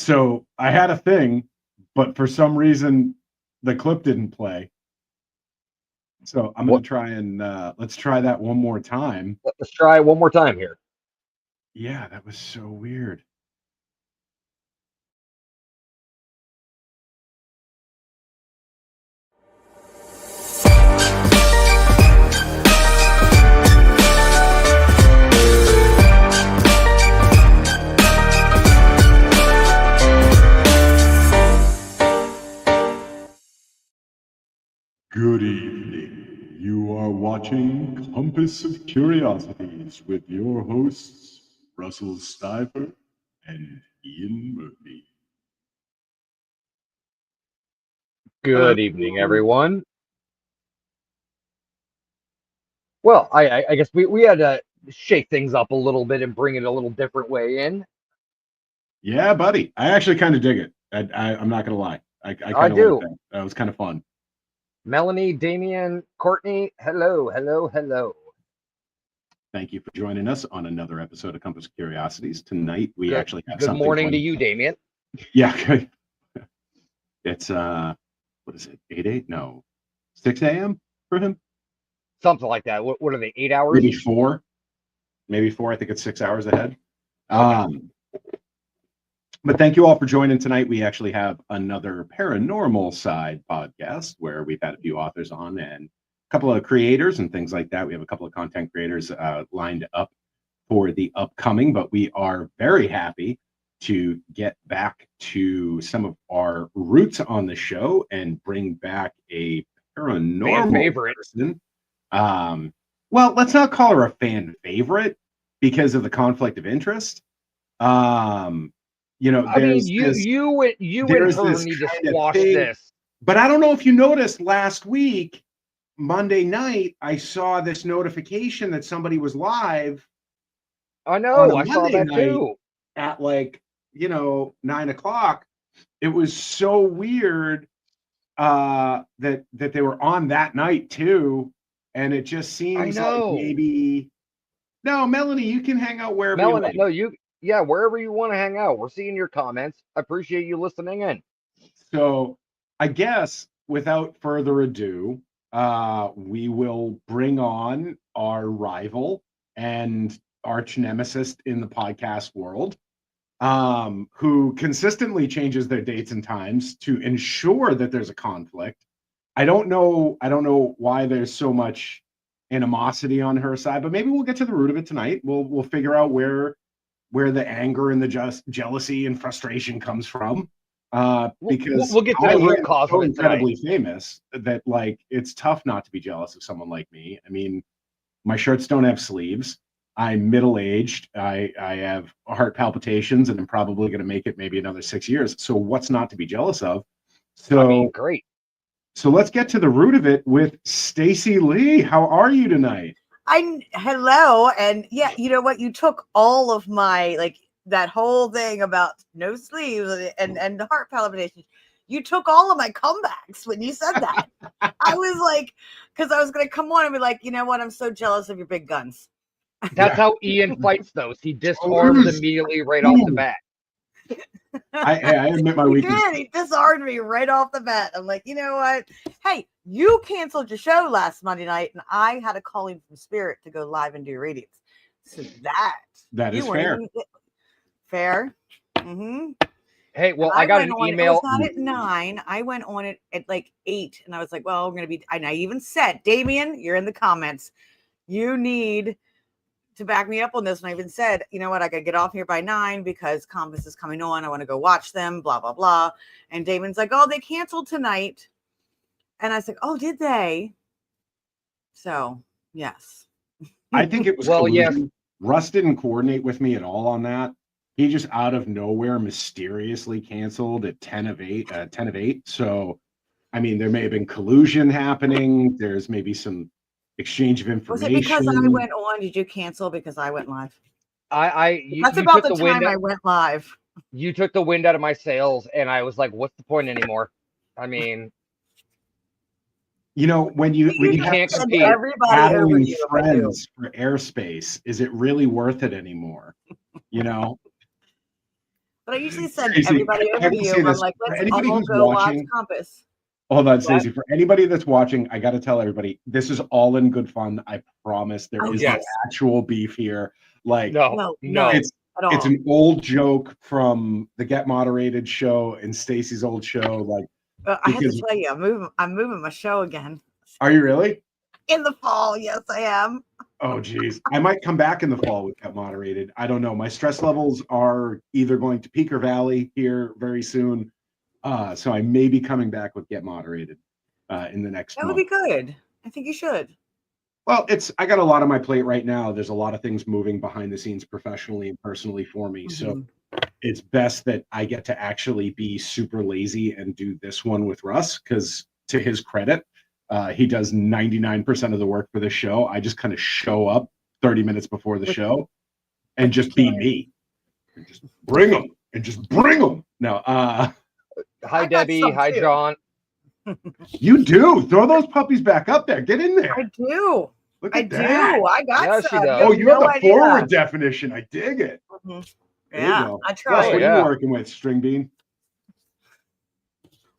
So I had a thing, but for some reason the clip didn't play. So I'm going to try and let's try that one more time. Let's try it one more time here. Yeah, that was so weird. Good evening. You are watching Compass of Curiosities with your hosts, Russell Stiver and Ian Murphy. Good evening, everyone. Well, I guess we had to shake things up a little bit and bring it a little different way in. Yeah, buddy. I actually kind of dig it. I'm not going to lie. I kind of do. like that. That was kind of fun. Melanie, Damien, Courtney, hello, hello, hello. Thank you for joining us on another episode of Compass of Curiosities. Tonight we actually have good something. Good morning to you, Damien. Yeah. It's what is it? 8 No, 6 a.m. for him. Something like that. What are they? 8 hours? Maybe 4. Maybe 4. I think it's 6 hours ahead. Okay. But thank you all for joining tonight. We actually have another paranormal side podcast where we've had a few authors on and a couple of creators and things like that. We have a couple of content creators lined up for the upcoming, but we are very happy to get back to some of our roots on the show and bring back a paranormal person. Well, let's not call her a fan favorite because of the conflict of interest. You know, I mean, you and her need to squash this. But I don't know if you noticed last week, Monday night, I saw this notification that somebody was live. I know, I saw that too. At 9 o'clock. It was so weird that they were on that night too. And it just seems like maybe. No, Melanie, you can hang out wherever you like. No, yeah, wherever you want to hang out. We're seeing your comments. I appreciate you listening in. So I guess without further ado, we will bring on our rival and arch nemesis in the podcast world, who consistently changes their dates and times to ensure that there's a conflict. I don't know why there's so much animosity on her side, but maybe we'll get to the root of it tonight. We'll figure out where the anger and the jealousy and frustration comes from. Because we'll get to the root cause of it. Incredibly famous that it's tough not to be jealous of someone like me. I mean, my shirts don't have sleeves. I'm middle-aged. I have heart palpitations, and I'm probably going to make it maybe another 6 years. So what's not to be jealous of? So I mean, great. So let's get to the root of it with Stacey Leigh. How are you tonight? Hello, and yeah, you know what? You took all of my that whole thing about no sleeves and heart palpitations. You took all of my comebacks when you said that. I was because I was going to come on and be like, you know what? I'm so jealous of your big guns. That's how Ian fights those. He disarms immediately right off the bat. I admit my weakness. He disarmed me right off the bat. I'm like, you know what? Hey, you canceled your show last Monday night, and I had a calling from Spirit to go live and do readings. So that is fair. Fair. Mm-hmm. Hey, well, I got an email. It was not at 9. I went on it at 8, and I was like, well, I'm going to be. And I even said, Damien, you're in the comments. You need to back me up on this. And I even said, you know what, I gotta get off here by 9 because Compass is coming on. I want to go watch them, blah, blah, blah. And Damon's like, oh, they canceled tonight. And I was like, oh, did they? So, yes. I think it was collusion. Yes. Russ didn't coordinate with me at all on that. He just out of nowhere mysteriously canceled at 10 of 8. So, I mean, there may have been collusion happening. There's maybe some exchange of information. Was it because I went on? Did you cancel because I went live? That's about the time I went live. You took the wind out of my sails, and I was like, "What's the point anymore?" I mean, you know, when you can't compete, battling friends for airspace, is it really worth it anymore? You know. But I usually send Stacey, everybody I over to will you. say I'm this, like, for let's anybody all who's go watch watching, Compass. hold on, What? Stacey. For anybody that's watching, I got to tell everybody, this is all in good fun. I promise. There Oh, is yes. no actual beef here. Like, No. it's at all. it's an old joke from the Get Moderated show and Stacey's old show. Like, I have to because tell you, I'm moving my show again are you really? in the fall. Yes, I am. Oh, geez. I might come back in the fall with Get Moderated. I don't know. My stress levels are either going to peak or valley here very soon. So I may be coming back with Get Moderated in the next That would month. be good. I think you should. Well, I got a lot on my plate right now. There's a lot of things moving behind the scenes professionally and personally for me. So Mhm. it's best that I get to actually be super lazy and do this one with Russ, because to his credit, he does 99% of the work for the show. I just kind of show up 30 minutes before the show and just be me. And just bring them and just bring them. No, Hi, I got Debbie. some Hi, too. John. you do. Throw those puppies back up there. Get in there. I do. Look I at do. that. I got Yeah, she some. does. Oh, you no have the idea. forward definition. I dig it. Mhm. There you Yeah, go. I Russ, tried. what are yeah. you working with, String Bean?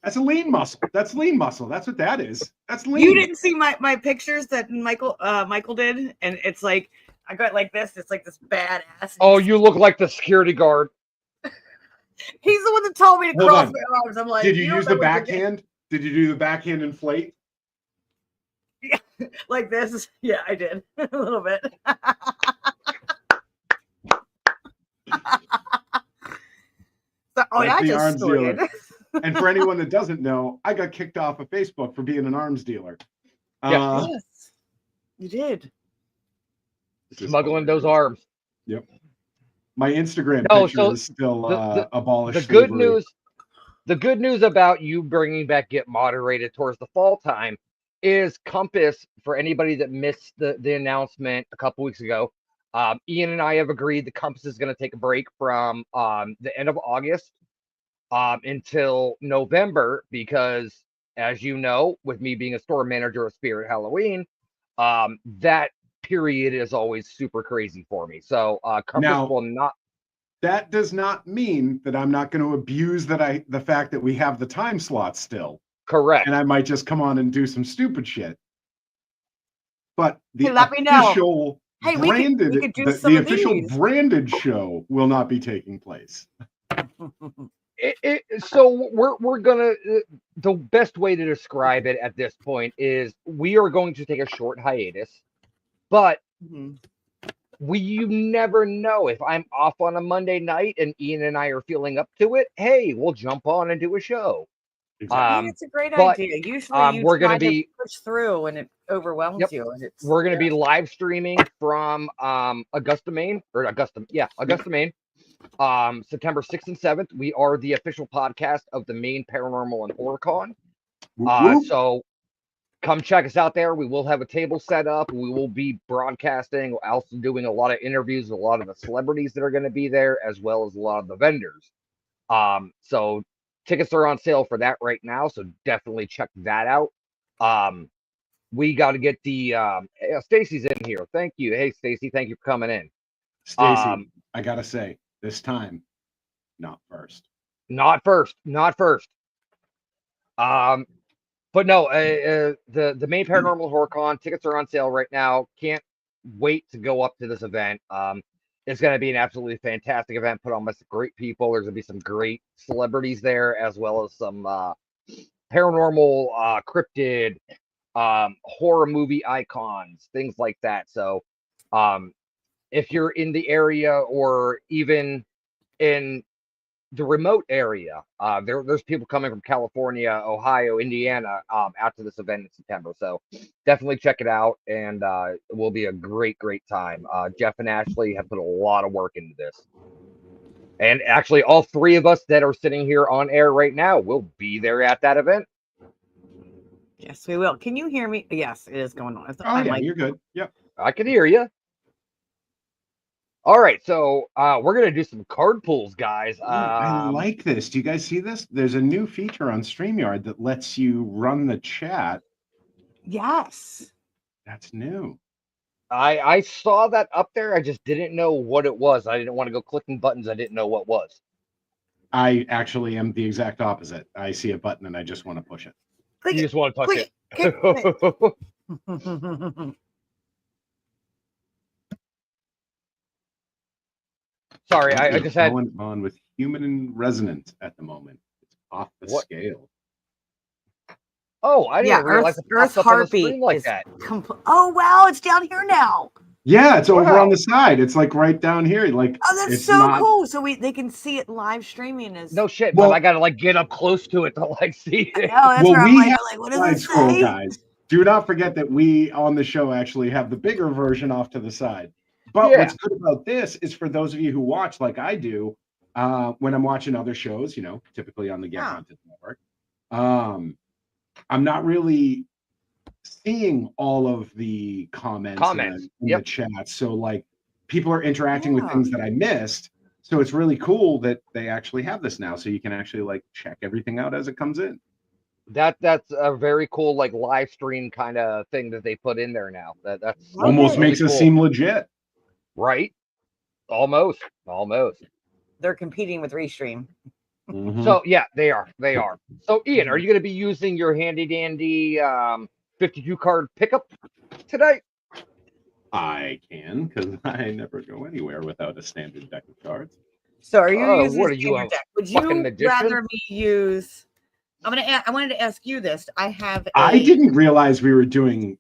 That's a lean muscle. That's lean muscle. That's what that is. That's lean. You didn't see my pictures that Michael did, and it's like I got like this. It's like this badass. Oh, you look like the security guard. He's the one that told me to Hold cross on. my arms. I'm like, Did you don't use know the what you're getting. backhand? Did you do the backhand inflate? Like this? Yeah, I did a little bit. So, That's I the just arms slid. dealer. And for anyone that doesn't know, I got kicked off of Facebook for being an arms dealer. Yeah. Yes, you did. Smuggling those arms. Yep. My Instagram No, picture so is still the abolished good slavery. news. The good news about you bringing back Get Moderated towards the fall time is Compass. For anybody that missed the announcement a couple weeks ago, Ian and I have agreed that Compass is going to take a break from the end of August until November, because, as you know, with me being a store manager of Spirit Halloween, that period is always super crazy for me. So Compass Now, will not. that does not mean that I'm not going to abuse the fact that we have the time slot still. Correct. And I might just come on and do some stupid shit. But the Hey, let me know. official Hey, branded we could do the some of official these. branded show will not be taking place. So we're gonna the best way to describe it at this point is we are going to take a short hiatus, but Mhm. you never know. If I'm off on a Monday night and Ian and I are feeling up to it, hey, we'll jump on and do a show. Exactly. It's a great but, idea. Usually you we're try gonna be to push through and it overwhelms Yep. you. And we're gonna be live streaming from Augusta, Maine, Maine. September 6th and 7th. We are the official podcast of the Maine Paranormal and Horror Con. Whoop, whoop. So come check us out there. We will have a table set up. We will be broadcasting, also doing a lot of interviews with a lot of the celebrities that are going to be there, as well as a lot of the vendors. So tickets are on sale for that right now. So definitely check that out. We got to get the Stacey's in here. Thank you. Hey, Stacey, thank you for coming in. Stacey, I gotta say, this time, not first. Not first. But no, the Maine Paranormal Horror Con tickets are on sale right now. Can't wait to go up to this event. It's going to be an absolutely fantastic event put on by some great people. There's going to be some great celebrities there, as well as some paranormal, cryptid, horror movie icons, things like that. So, if you're in the area or even in the remote area, there's people coming from California, Ohio, Indiana, out to this event in September. So definitely check it out, and it will be a great time. Jeff and Ashley have put a lot of work into this, and actually all three of us that are sitting here on air right now will be there at that event. Yes, we will. Can you hear me? Yes, it is going on. Oh, yeah, you're good. Yep. I can hear you. All right, so we're gonna do some card pulls, guys. I like this. Do you guys see this? There's a new feature on StreamYard that lets you run the chat. Yes. That's new. I saw that up there. I just didn't know what it was. I didn't want to go clicking buttons. I didn't know what was. I actually am the exact opposite. I see a button and I just want to push it. Click You it. just want to touch Click it. it. Sorry, I just had going on with human and resonant at the moment. It's off the What? scale. Oh, I Yeah, didn't realize it Earth's pops up on the heartbeat screen like is that. oh wow, it's down here now. Yeah, it's over on Wow. the side. It's like right down here. Like Oh, that's it's so not cool. So they can see it live streaming as No shit, Well- but I gotta like get up close to it to like see I it. know, that's Well, where I'm we like, have what does side it scroll, say? guys. Do not forget that we on the show actually have the bigger version off to the side. But Yeah. what's good about this is for those of you who watch like I do, when I'm watching other shows, typically on the Get Yeah. Content Network, I'm not really seeing all of the comments Comments, in yep. the chat. So like people are interacting with Yeah. things that I missed. So it's really cool that they actually have this now. So you can actually like check everything out as it comes in. That's a very cool like live stream kind of thing that they put in there now. That's Almost really makes us cool. seem legit. Right. Almost. They're competing with Restream. Mhm. So yeah, they are. So Ian, are you going to be using your handy dandy 52 card pickup today? I can, because I never go anywhere without a standard deck of cards. So are you Oh, using what a are you, standard a deck? Would fucking you magician? rather me use I wanted to ask you this. I have I didn't realize we were doing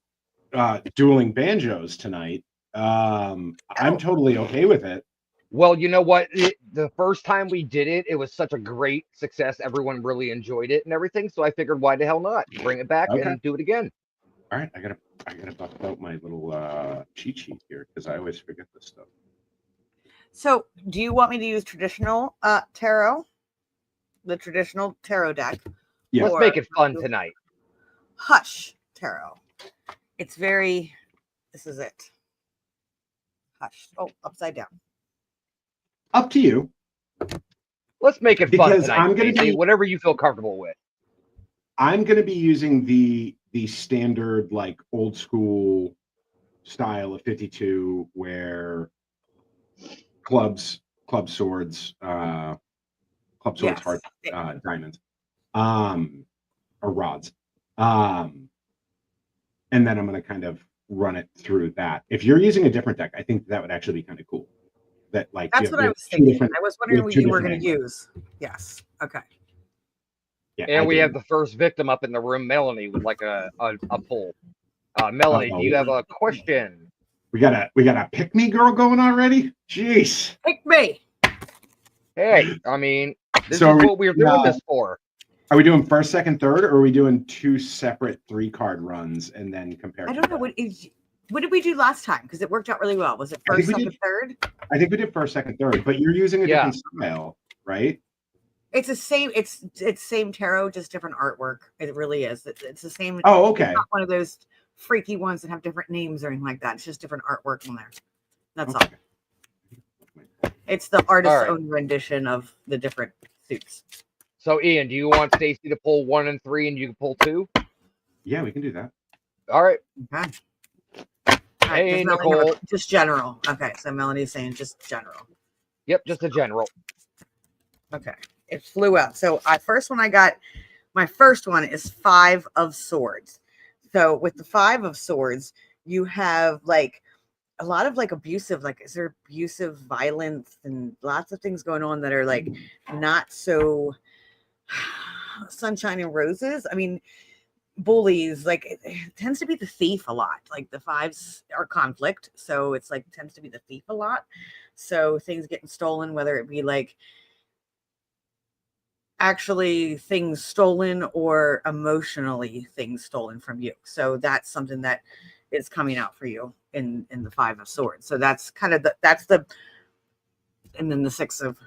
dueling banjos tonight. I'm totally okay with it. Well, you know what? The first time we did it, it was such a great success. Everyone really enjoyed it and everything. So I figured, why the hell not? Bring it back Okay. and do it again. All right, I gotta bust out my little cheat sheet here because I always forget this stuff. So do you want me to use traditional tarot? The traditional tarot deck? Yeah. Let's Or make it fun tonight. Hush tarot. It's very, this is it. Hush. Oh, upside down. Up to you. Let's make it fun Because tonight. I'm gonna Stacey. be- Whatever you feel comfortable with. I'm gonna be using the standard like old school style of 52 where clubs, swords, Yes. heart, diamonds, or rods. And then I'm going to kind of run it through that. If you're using a different deck, I think that would actually be kind of cool. That like That's what I was two thinking. different- I was wondering have what two you were different going to angles. use. Yes. Okay. Yeah, And I we didn't. have the first victim up in the room, Melanie, with like a poll. Melanie, do you have a question? We got a pick me girl going already. Jeez. Pick me. Hey, I mean, this So is what we're doing this for. Are we doing first, second, third, or are we doing two separate 3-card runs and then compare? I don't know. What did we do last time? Because it worked out really well. Was it I think first, we second, did- third? I think we did first, second, third, but you're using a different style, right? It's the same. It's same tarot, just different artwork. It really is. It's the same. Oh, okay. It's not one of those freaky ones that have different names or anything like that. It's just different artwork on there. That's Okay. all. It's the artist's All right. own rendition of the different suits. So, Ian, do you want Stacey to pull 1 and 3 and you can pull 2? Yeah, we can do that. All right. Okay. All right, Hey, does Melanie have Nicole. just general. Okay, so Melanie's saying just general. Yep, just a general. Okay, it flew out. So my first one is 5 of Swords. So with the 5 of Swords, you have like a lot of like abusive, like is there abusive violence and lots of things going on that are like not so sunshine and roses. I mean, bullies, like it tends to be the thief a lot. Like the 5s are conflict, so it's like tends to be the thief a lot. So things getting stolen, whether it be like actually things stolen or emotionally things stolen from you. So that's something that is coming out for you in the 5 of Swords. So that's kind of and then the 6 of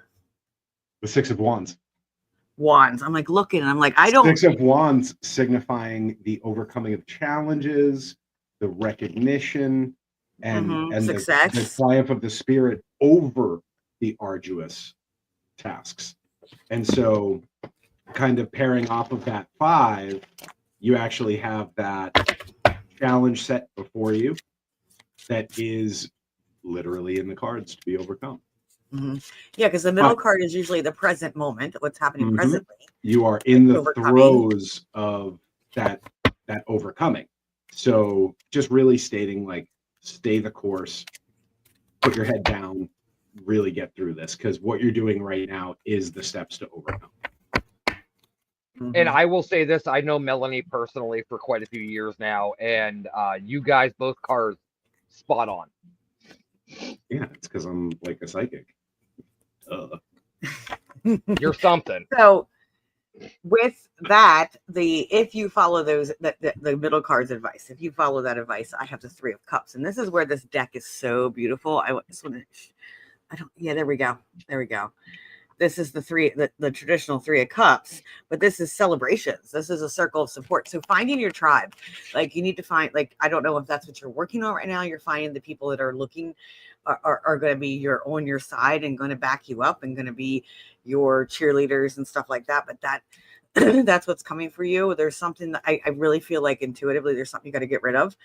Wands. I'm like looking and I'm like, I don't. 6 of Wands signifying the overcoming of challenges, the recognition, and success. the triumph of the spirit over the arduous tasks. And so kind of pairing off of that 5, you actually have that challenge set before you that is literally in the cards to be overcome. Yeah, because the middle card is usually the present moment, what's happening presently. You are in the overcoming. throes of that overcoming. So just really stating like, stay the course, put your head down, really get through this, because what you're doing right now is the steps to overcome. And I will say this, I know Melanie personally for quite a few years now, and you guys both cards spot on. Yeah, it's because I'm like a psychic. You're something. So with that, if you follow the middle card's advice, if you follow that advice, I have the 3 of Cups, and this is where this deck is so beautiful. There we go. This is the traditional 3 of Cups, but this is celebrations. This is a circle of support. So finding your tribe, like you need to find, like, I don't know if that's what you're working on right now. You're finding the people that are looking are going to be on your side and going to back you up and going to be your cheerleaders and stuff like that. But that's what's coming for you. There's something that I really feel like intuitively there's something you got to get rid of.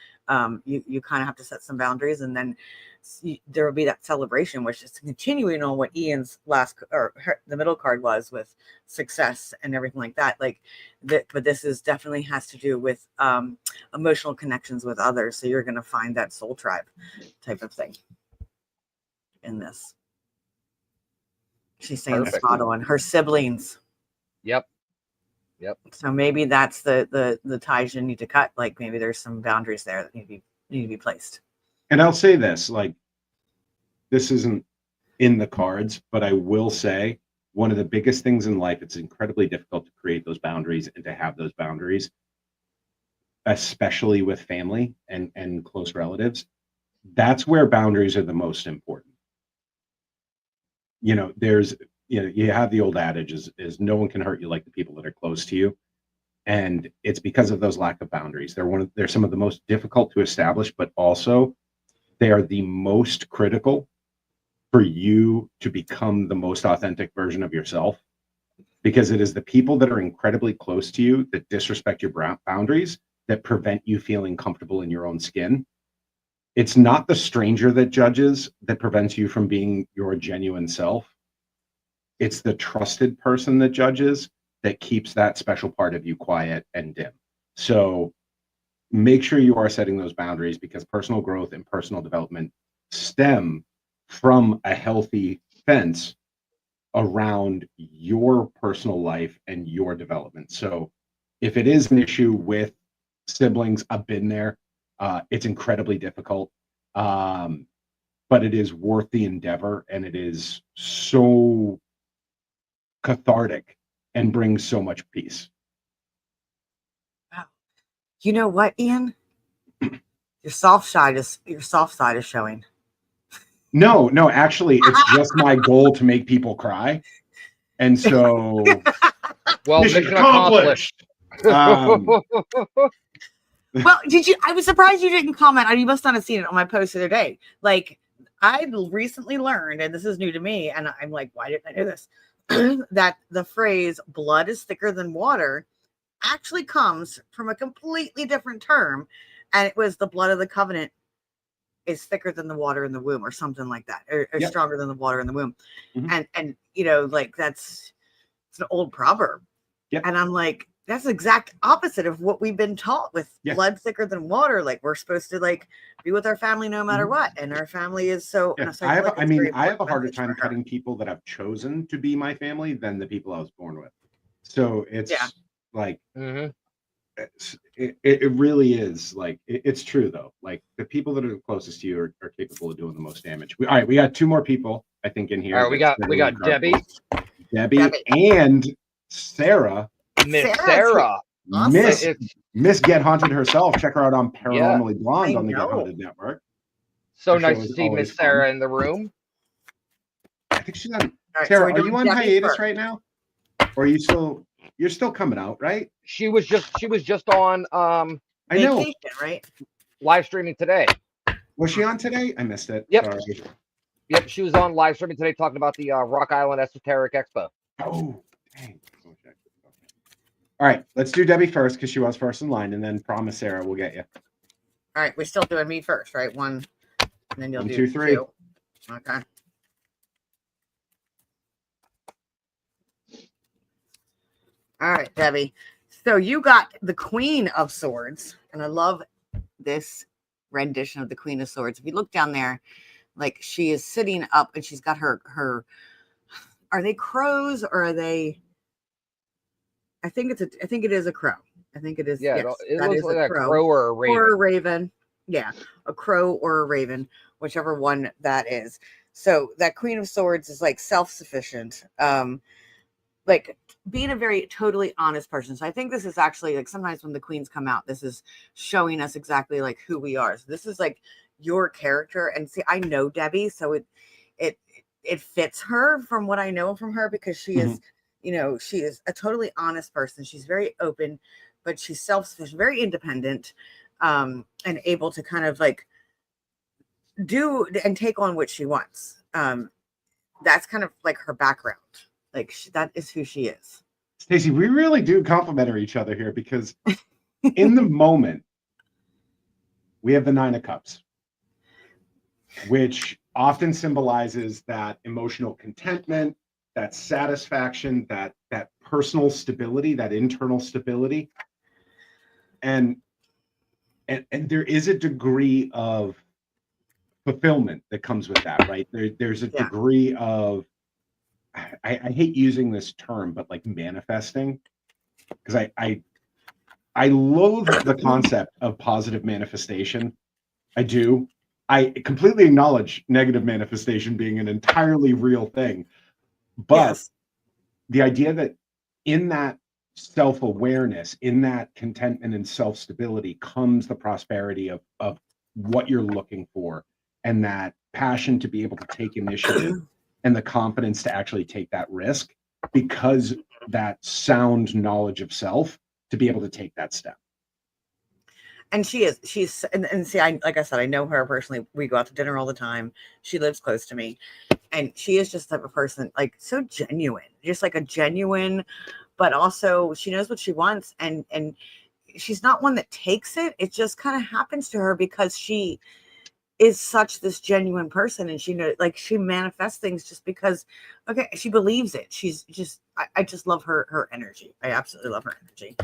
You kind of have to set some boundaries, and then there will be that celebration, which is continuing on what Ian's the middle card was with success and everything like that. But this is definitely has to do with emotional connections with others. So you're going to find that soul tribe type of thing in this. She's saying spot on. Her siblings. Yep. So maybe that's the ties you need to cut. Like maybe there's some boundaries there that need to be placed. And I'll say this, like, this isn't in the cards, but I will say one of the biggest things in life, it's incredibly difficult to create those boundaries and to have those boundaries, especially with family and close relatives. That's where boundaries are the most important. You know, you have the old adage is no one can hurt you like the people that are close to you. And it's because of those lack of boundaries. They're some of the most difficult to establish, but also they are the most critical for you to become the most authentic version of yourself, because it is the people that are incredibly close to you that disrespect your boundaries that prevent you feeling comfortable in your own skin. It's not the stranger that judges that prevents you from being your genuine self. It's the trusted person that judges that keeps that special part of you quiet and dim. So make sure you are setting those boundaries, because personal growth and personal development stem from a healthy fence around your personal life and your development. So if it is an issue with siblings, I've been there. It's incredibly difficult, but it is worth the endeavor, and it is so cathartic and brings so much peace. Wow. You know what, Ian? Your soft side is showing. No, actually, it's just my goal to make people cry. And so, well, mission accomplished. Well, I was surprised you didn't comment. You must not have seen it on my post the other day. Like, I recently learned, and this is new to me, and I'm like, why didn't I know this? That the phrase blood is thicker than water actually comes from a completely different term. And it was the blood of the covenant is thicker than the water in the womb, or something like that, or stronger than the water in the womb. And you know, like it's an old proverb. And I'm like, that's the exact opposite of what we've been taught with blood thicker than water. Like we're supposed to like be with our family no matter what. And our family is so, so I have a harder time cutting people that I've chosen to be my family than the people I was born with. So it's like, it really is like, it's true though. Like the people that are the closest to you are capable of doing the most damage. All right, we got 2 more people, I think, in here. All right, we got Debbie and Sarah. Miss Sarah. Awesome. Miss Get Haunted herself. Check her out on Paranormally Blonde on the Get Haunted Network. So nice to see Miss Sarah in the room. I think she's on. Right, Sarah, are you on hiatus right now? Or are you still? You're still coming out, right? She was just on I know, right? Live streaming today. Was she on today? I missed it. Yep. Sorry. Yep, she was on live streaming today talking about the Rock Island Esoteric Expo. Oh, dang. All right, let's do Debbie first because she was first in line, and then promise Sarah we'll get you. All right, we're still doing me first, right? 1, and then you'll 1, do 2, 3. 2. Okay. All right, Debbie. So you got the Queen of Swords, and I love this rendition of the Queen of Swords. If you look down there, like she is sitting up and she's got her are they crows or are they I think it is a crow. I think it is. Yeah, Yes, it that looks is like a a crow crow or a raven. or a raven. Yeah, a crow or a raven, whichever one that is. So that Queen of Swords is like self-sufficient. Like being a very totally honest person. So I think this is actually like sometimes when the queens come out, this is showing us exactly like who we are. So this is like your character. And see, I know Debbie, so it it fits her from what I know from her because she is, you know, she is a totally honest person. She's very open, but she's self-sufficient, very independent, and able to kind of like do and take on what she wants. That's kind of like her background. Like that is who she is. Stacey, we really do complement each other here because in the moment, we have the Nine of Cups, which often symbolizes that emotional contentment, that satisfaction, that personal stability, that internal stability. And there is a degree of fulfillment that comes with that, right? There's a degree of I hate using this term, but like manifesting, because I loathe the concept of positive manifestation. I do. I completely acknowledge negative manifestation being an entirely real thing. But the idea that in that self-awareness, in that contentment and self-stability comes the prosperity of what you're looking for and that passion to be able to take initiative and the confidence to actually take that risk because that sound knowledge of self to be able to take that step. And she's and see, like I said, I know her personally. We go out to dinner all the time. She lives close to me, and she is just the type of person, like so genuine, just like a genuine, but also she knows what she wants, and she's not one that takes it. It just kind of happens to her because she is such this genuine person, and she knows, like she manifests things just because, okay, she believes it. She's just, I just love her energy. I absolutely love her energy.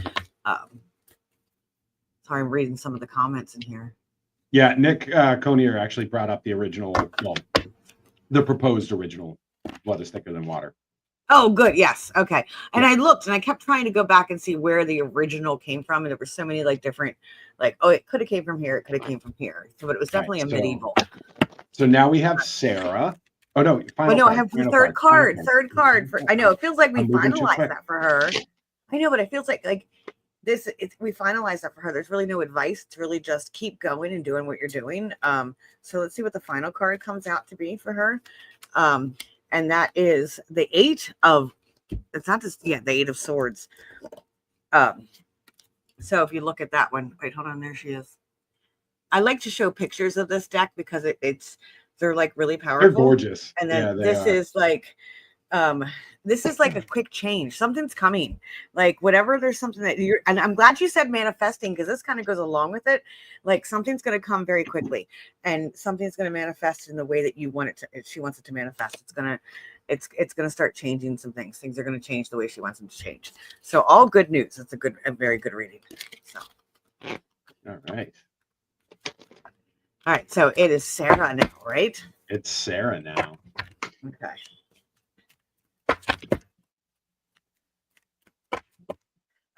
Sorry, I'm reading some of the comments in here. Yeah, Nick Conier actually brought up the original, well, the proposed original Blood is Thicker Than Water. Oh, good. Yes. Okay. And I looked and I kept trying to go back and see where the original came from. And there were so many like different, like, oh, it could have came from here. It could have came from here. So, but it was definitely a medieval. So now we have Sarah. Oh, no. I have the third card. Third card. I know. It feels like we finalized that for her. I know, but it feels like this, we finalized that for her. There's really no advice. It's really just keep going and doing what you're doing. So let's see what the final card comes out to be for her. And that is the Eight of, it's not just, the Eight of Swords. So if you look at that one, wait, hold on, there she is. I like to show pictures of this deck because they're like really powerful. They're gorgeous. And then this is like a quick change. Something's coming. Like whatever, there's something that and I'm glad you said manifesting because this kind of goes along with it. Like something's going to come very quickly and something's going to manifest in the way that you want it to, she wants it to manifest. It's going to start changing some things. Things are going to change the way she wants them to change. So all good news. It's a very good reading. So. All right. All right. So it is Sarah now, right? It's Sarah now. Okay.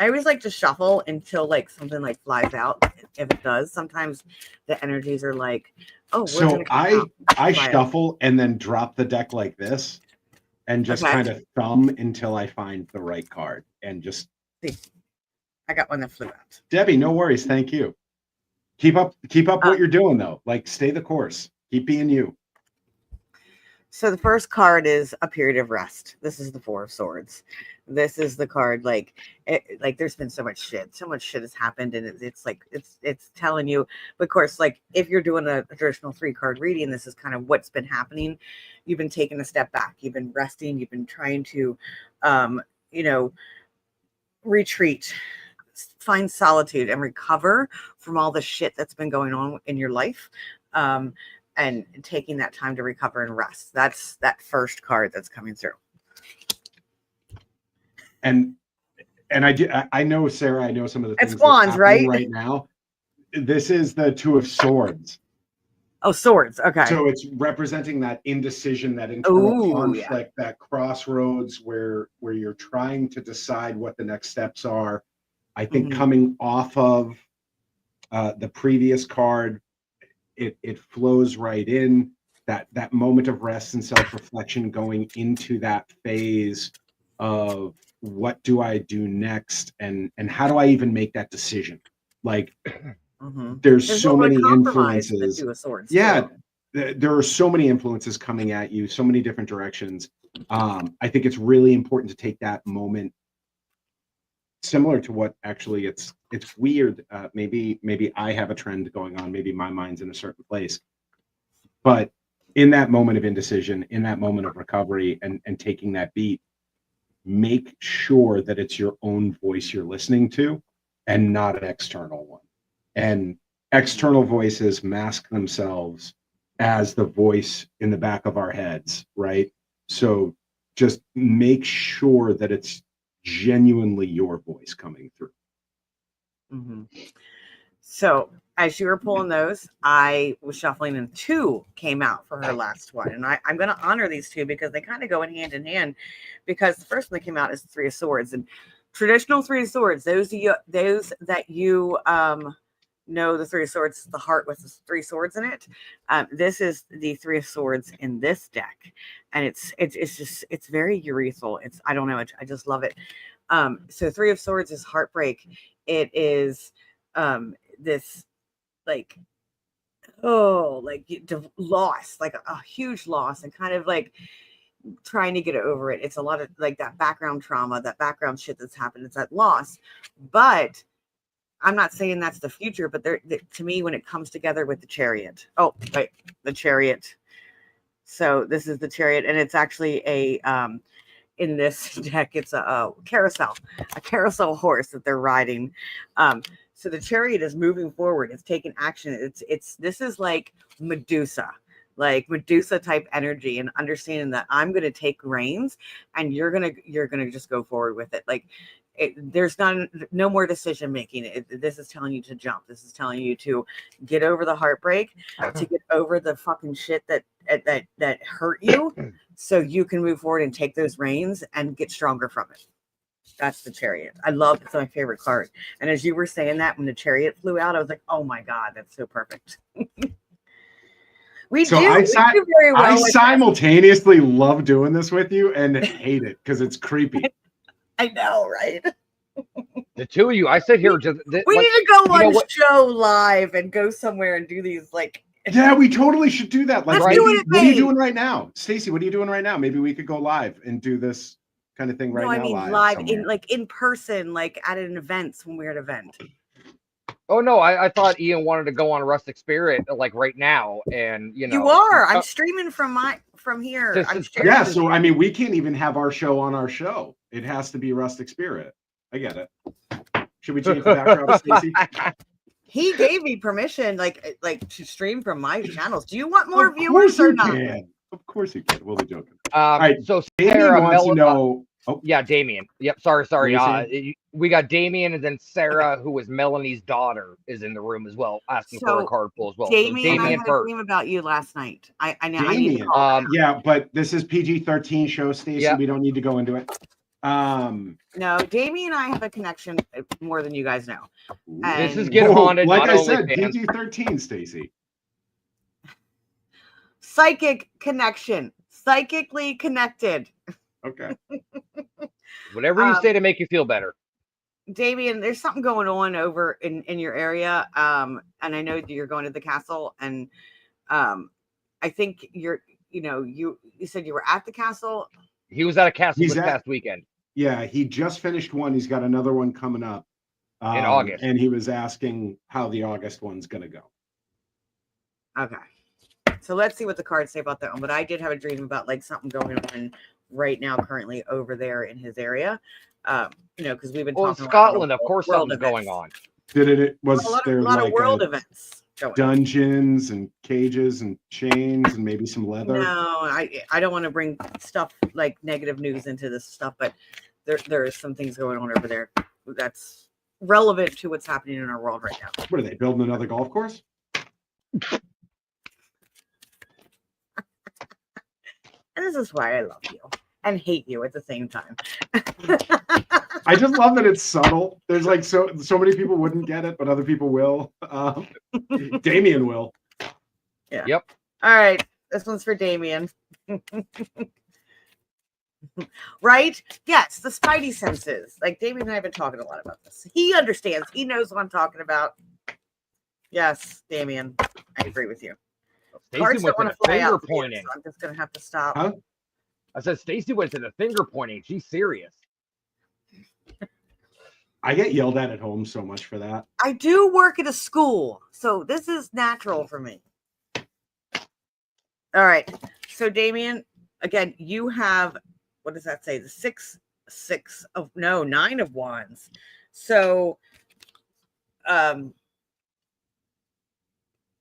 I always like to shuffle until like something like flies out. If it does, sometimes the energies are like, oh, so I shuffle and then drop the deck like this and just kind of thumb until I find the right card and just see. I got one that flew out. Debbie, no worries. Thank you. Keep up what you're doing though. Like stay the course. Keep being you. So the first card is a period of rest. This is the Four of Swords. This is the card like there's been so much shit has happened, and it's like it's telling you. But of course, like if you're doing a traditional 3-card reading, this is kind of what's been happening. You've been taking a step back. You've been resting. You've been trying to, retreat, find solitude, and recover from all the shit that's been going on in your life. And taking that time to recover and rest. That's that first card that's coming through. And and I know, Sarah, I know some of the It's things wands, that's happening right? right now. This is the Two of Swords. Oh, swords. Okay. So it's representing that indecision, that internal Ooh, yeah. conflict, that crossroads where you're trying to decide what the next steps are. I think coming off of the previous card, it flows right in that moment of rest and self-reflection, going into that phase of what do I do next, and how do I even make that decision? Like, there's so many influences. The Two of Swords. Yeah, too. there are so many influences coming at you, so many different directions. I think it's really important to take that moment, similar to what actually it's weird. Maybe I have a trend going on. Maybe my mind's in a certain place, but in that moment of indecision, in that moment of recovery, and taking that beat, make sure that it's your own voice you're listening to, and not an external one. And external voices mask themselves as the voice in the back of our heads, right? So just make sure that it's genuinely your voice coming through. So as you were pulling those, I was shuffling, and two came out for her last one. And I'm going to honor these two because they kind of go in hand, because the first one that came out is Three of Swords. And traditional Three of Swords, those that you know, the Three of Swords, the heart with the three swords in it. This is the Three of Swords in this deck. And it's very urethral. I don't know, I just love it. So Three of Swords is heartbreak. It is this like loss, like a huge loss, and kind of like trying to get over it. It's a lot of like that background trauma, that background shit that's happened. It's that loss. But I'm not saying that's the future, but to me, when it comes together with the Chariot, the Chariot. So this is the Chariot, and it's actually in this deck, it's a carousel horse that they're riding. So the Chariot is moving forward. It's taking action. This is like Medusa type energy, and understanding that I'm going to take reins and you're going to just go forward with it. Like there's no more decision making. This is telling you to jump. This is telling you to get over the heartbreak, to get over the fucking shit that hurt you, so you can move forward and take those reins and get stronger from it. That's the Chariot. I love it's my favorite card. And as you were saying that, when the Chariot flew out, I was like, oh my God, that's so perfect. We do very well. I simultaneously love doing this with you and hate it because it's creepy. I know, right? The two of you, I sit here just. We need to go on show live and go somewhere and do these like. Yeah, we totally should do that. Like, what are you doing right now, Stacey? What are you doing right now? Maybe we could go live and do this kind of thing right now. I mean, live in person, like at an event when we're at an event. Oh no, I thought Ian wanted to go on Rustic Spirit like right now, and you are. I'm streaming from here. Yeah, so I mean, we can't even have our show on our show. It has to be Rustic Spirit. I get it. Should we change the background, Stacey? He gave me permission, like to stream from my channels. Do you want more viewers or not? Of course you can. We'll be joking. All right. So Sarah wants to know. Oh yeah, Damien. Yep. Sorry. We got Damien, and then Sarah, who was Melanie's daughter, is in the room as well, asking for a card pull as well. Damien, I had a dream about you last night. I know. Damien. Yeah, but this is PG-13 show, Stacey. Yeah. We don't need to go into it. No, Damien and I have a connection more than you guys know. This is Get Haunted. Like I said, PG-13, Stacey. Psychic connection. Psychically connected. Okay. Whatever you say to make you feel better. Damien, there's something going on over in your area. And I know you're going to the castle, and I think you said you were at the castle. He was at a castle this past weekend. Yeah, he just finished one. He's got another one coming up in August. And he was asking how the August one's going to go. Okay. So let's see what the cards say about that one. But I did have a dream about like something going on right now, currently over there in his area. Because we've been talking in Scotland, of course, something's going on. Was there a lot of world events? Dungeons and cages and chains and maybe some leather? No, I don't want to bring stuff like negative news into this stuff, but there is some things going on over there that's relevant to what's happening in our world right now. What are they building another golf course? And this is why I love you and hate you at the same time. I just love that it's subtle. There's like so many people wouldn't get it, but other people will. Damien will. Yeah. Yep. All right. This one's for Damien. Right? Yes, the spidey senses. Like Damien and I have been talking a lot about this. He understands. He knows what I'm talking about. Yes, Damien. I agree with you. Stacey Cards went don't to want the to fly finger out here, pointing. so I'm just gonna have to stop. Huh? I said Stacey went to the finger pointing. She's serious. I get yelled at home so much for that. I do work at a school, so this is natural for me. All right. So Damien, again, you have, what does that say? The 9 of wands. So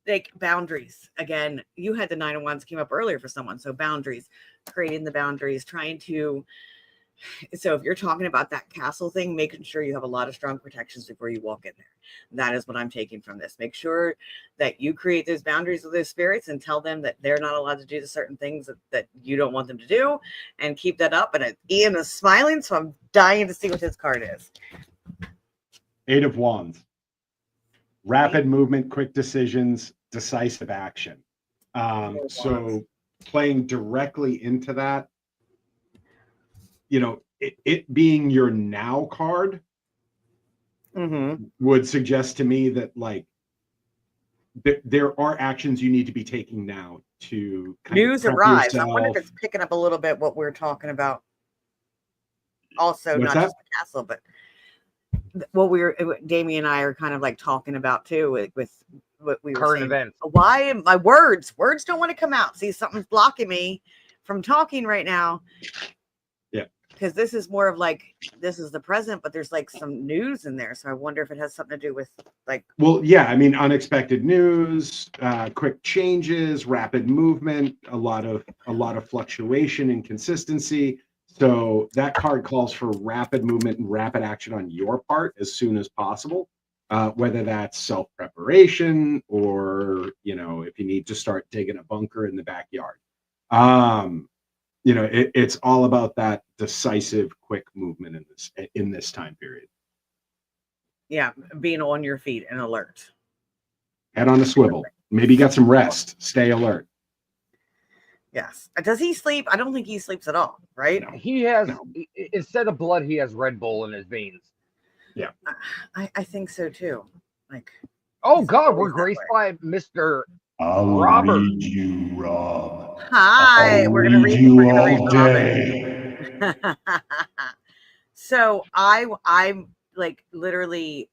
like boundaries. Again, you had the 9 of wands came up earlier for someone. So boundaries, creating the boundaries, trying to. So if you're talking about that castle thing, making sure you have a lot of strong protections before you walk in there. That is what I'm taking from this. Make sure that you create those boundaries with those spirits and tell them that they're not allowed to do the certain things that you don't want them to do, and keep that up. And Ian is smiling, so I'm dying to see what his card is. 8 of wands. Rapid movement, quick decisions, decisive action. So playing directly into that, you know, it being your now card would suggest to me that like there are actions you need to be taking now to kind News of prep arrives. I yourself. wonder if it's picking up a little bit what we're talking about. Also, What's not that? just the castle, but what Damien and I are kind of like talking about too with what we were Current saying. events. Why my words don't want to come out? See, something's blocking me from talking right now. Yeah, because this is more of like this is the present, but there's like some news in there. So I wonder if it has something to do with like. Well, yeah, I mean, unexpected news, quick changes, rapid movement, a lot of fluctuation and consistency. So that card calls for rapid movement and rapid action on your part as soon as possible, whether that's self-preparation or, you know, if you need to start digging a bunker in the backyard. You know, it's all about that decisive, quick movement in this time period. Yeah, being on your feet and alert. Head on a swivel. Maybe get some rest. Stay alert. Yes. Does he sleep? I don't think he sleeps at all, right? No. He has, No. instead of blood, he has Red Bull in his veins. Yeah. I think so too. Like, oh he's God, always we're that graced way. by Mr. I'll Robert. read you, Rob. Hi, I'll we're gonna read you we're gonna read all Robin. day. So I'm like literally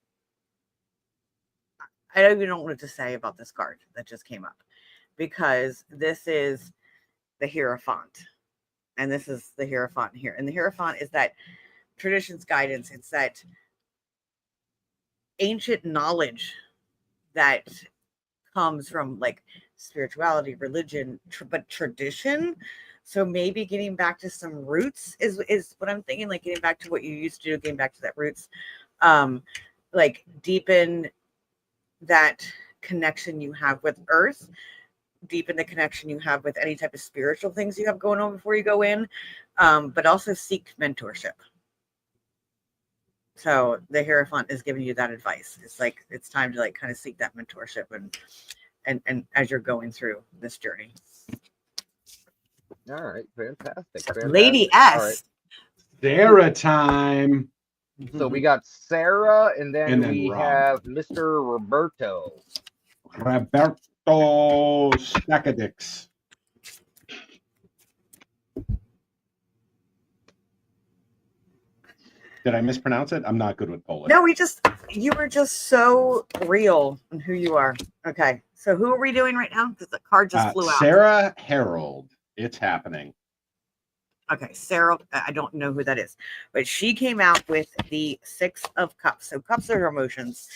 I don't even know what to say about this card that just came up, because this is the Hierophant, and this is the Hierophant here, and the Hierophant is that tradition's guidance. It's that ancient knowledge that comes from like spirituality, religion, but tradition. So maybe getting back to some roots is what I'm thinking, like getting back to what you used to do, getting back to that roots, like deepen that connection you have with earth, deepen the connection you have with any type of spiritual things you have going on before you go in, but also seek mentorship. So the Hierophant is giving you that advice. It's like it's time to like kind of seek that mentorship and as you're going through this journey. All right, fantastic. Lady All right. S. Sarah time. So we got Sarah, and then we Rob. have Mr. Roberto. Roberto Stackadix. Did I mispronounce it? I'm not good with Polish. No, you were just so real in who you are. Okay, so who are we doing right now? Because the card just flew out. Sarah Harold. It's happening. Okay, Sarah, I don't know who that is, but she came out with the 6 of Cups. So cups are emotions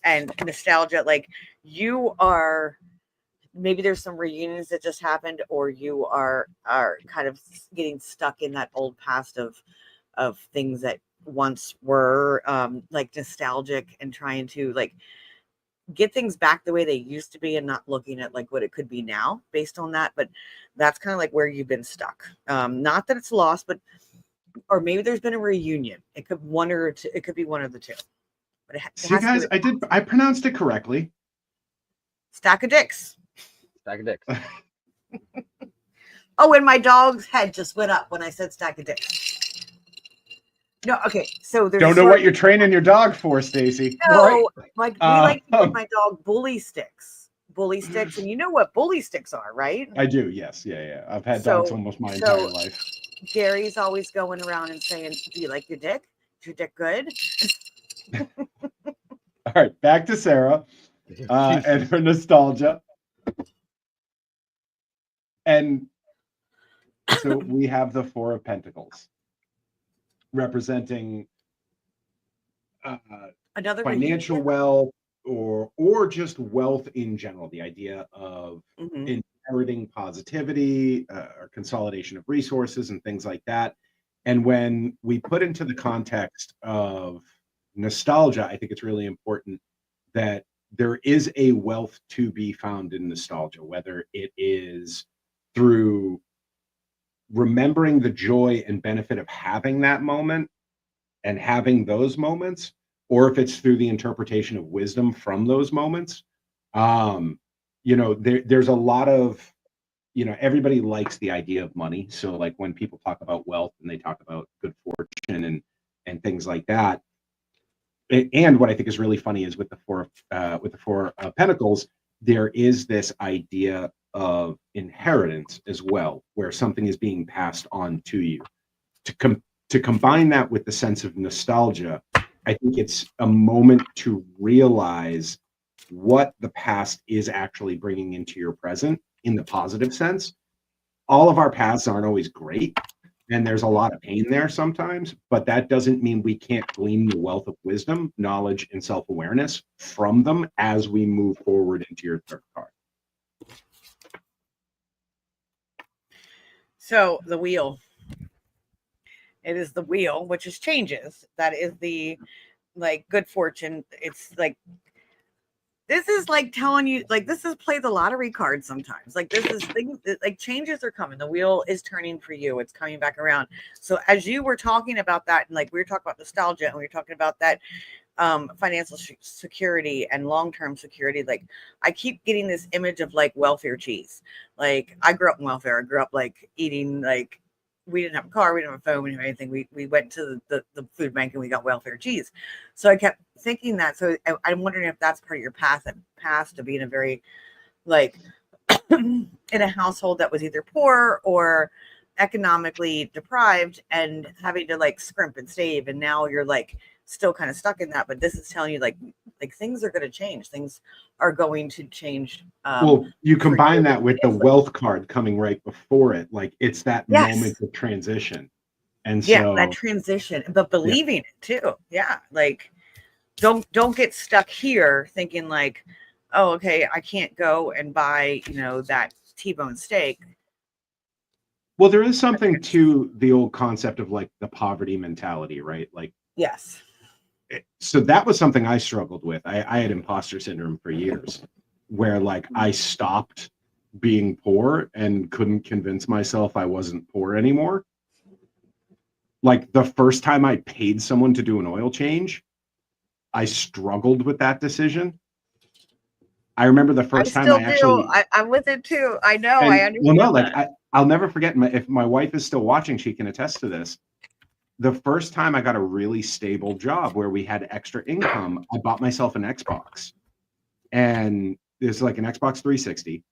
and nostalgia. Like you are, maybe there's some reunions that just happened, or you are kind of getting stuck in that old past of of things that once were like nostalgic, and trying to like get things back the way they used to be, and not looking at like what it could be now based on that. But that's kind of like where you've been stuck. Not that it's lost, but or maybe there's been a reunion. It could one or two, it could be one of the two. But it See, guys, I pronounced it correctly. Stack of dicks. Stack of dicks. Oh, and my dog's head just went up when I said stack of dicks. No, okay. So there's Don't know what you're training your dog for, Stacey. No, like we like to give um, my dog bully sticks. Bully sticks, and you know what bully sticks are, right? I do, yes. Yeah. I've had dogs almost my entire life. Gary's always going around and saying, "Do you like your dick? Is your dick good?" All right, back to Sarah and her nostalgia. And so we have the Four of Pentacles representing Another financial wealth or just wealth in general. The idea of inheriting positivity or consolidation of resources and things like that. And when we put into the context of nostalgia, I think it's really important that there is a wealth to be found in nostalgia, whether it is through remembering the joy and benefit of having that moment and having those moments, or if it's through the interpretation of wisdom from those moments. There's a lot of, everybody likes the idea of money. So like when people talk about wealth and they talk about good fortune and things like that. And what I think is really funny is with the Four of Pentacles, there is this idea of inheritance as well, where something is being passed on to you. To combine that with the sense of nostalgia, I think it's a moment to realize what the past is actually bringing into your present in the positive sense. All of our pasts aren't always great, and there's a lot of pain there sometimes, but that doesn't mean we can't glean the wealth of wisdom, knowledge, and self-awareness from them as we move forward into your third card. So the wheel. It is the wheel, which is changes. That is the like good fortune. It's like this is like telling you, like this is play the lottery card sometimes. Like this is things like changes are coming. The wheel is turning for you. It's coming back around. So as you were talking about that, and like we were talking about nostalgia, and we were talking about that financial security and long-term security, like I keep getting this image of like welfare cheese. Like I grew up in welfare. I grew up like eating, like we didn't have a car, we didn't have a phone, we didn't have anything. We went to the food bank and we got welfare cheese. So I kept thinking that. So I'm wondering if that's part of your past to being a very like in a household that was either poor or economically deprived and having to like scrimp and save, and now you're like still kind of stuck in that. But this is telling you like things are going to change. Things are going to change. Well, you combine that with the wealth card coming right before it, like it's that moment of transition. And so that transition, but believing it too. Yeah. Like don't get stuck here thinking like, oh, okay, I can't go and buy, that T-bone steak. Well, there is something to the old concept of like the poverty mentality, right? Like, yes. So that was something I struggled with. I had imposter syndrome for years, where like I stopped being poor and couldn't convince myself I wasn't poor anymore. Like the first time I paid someone to do an oil change, I struggled with that decision. I remember the first time I'm with it too. I know. I understand. Well, no, like I'll never forget. If my wife is still watching, she can attest to this. The first time I got a really stable job where we had extra income, I bought myself an Xbox, and it's like an Xbox 360.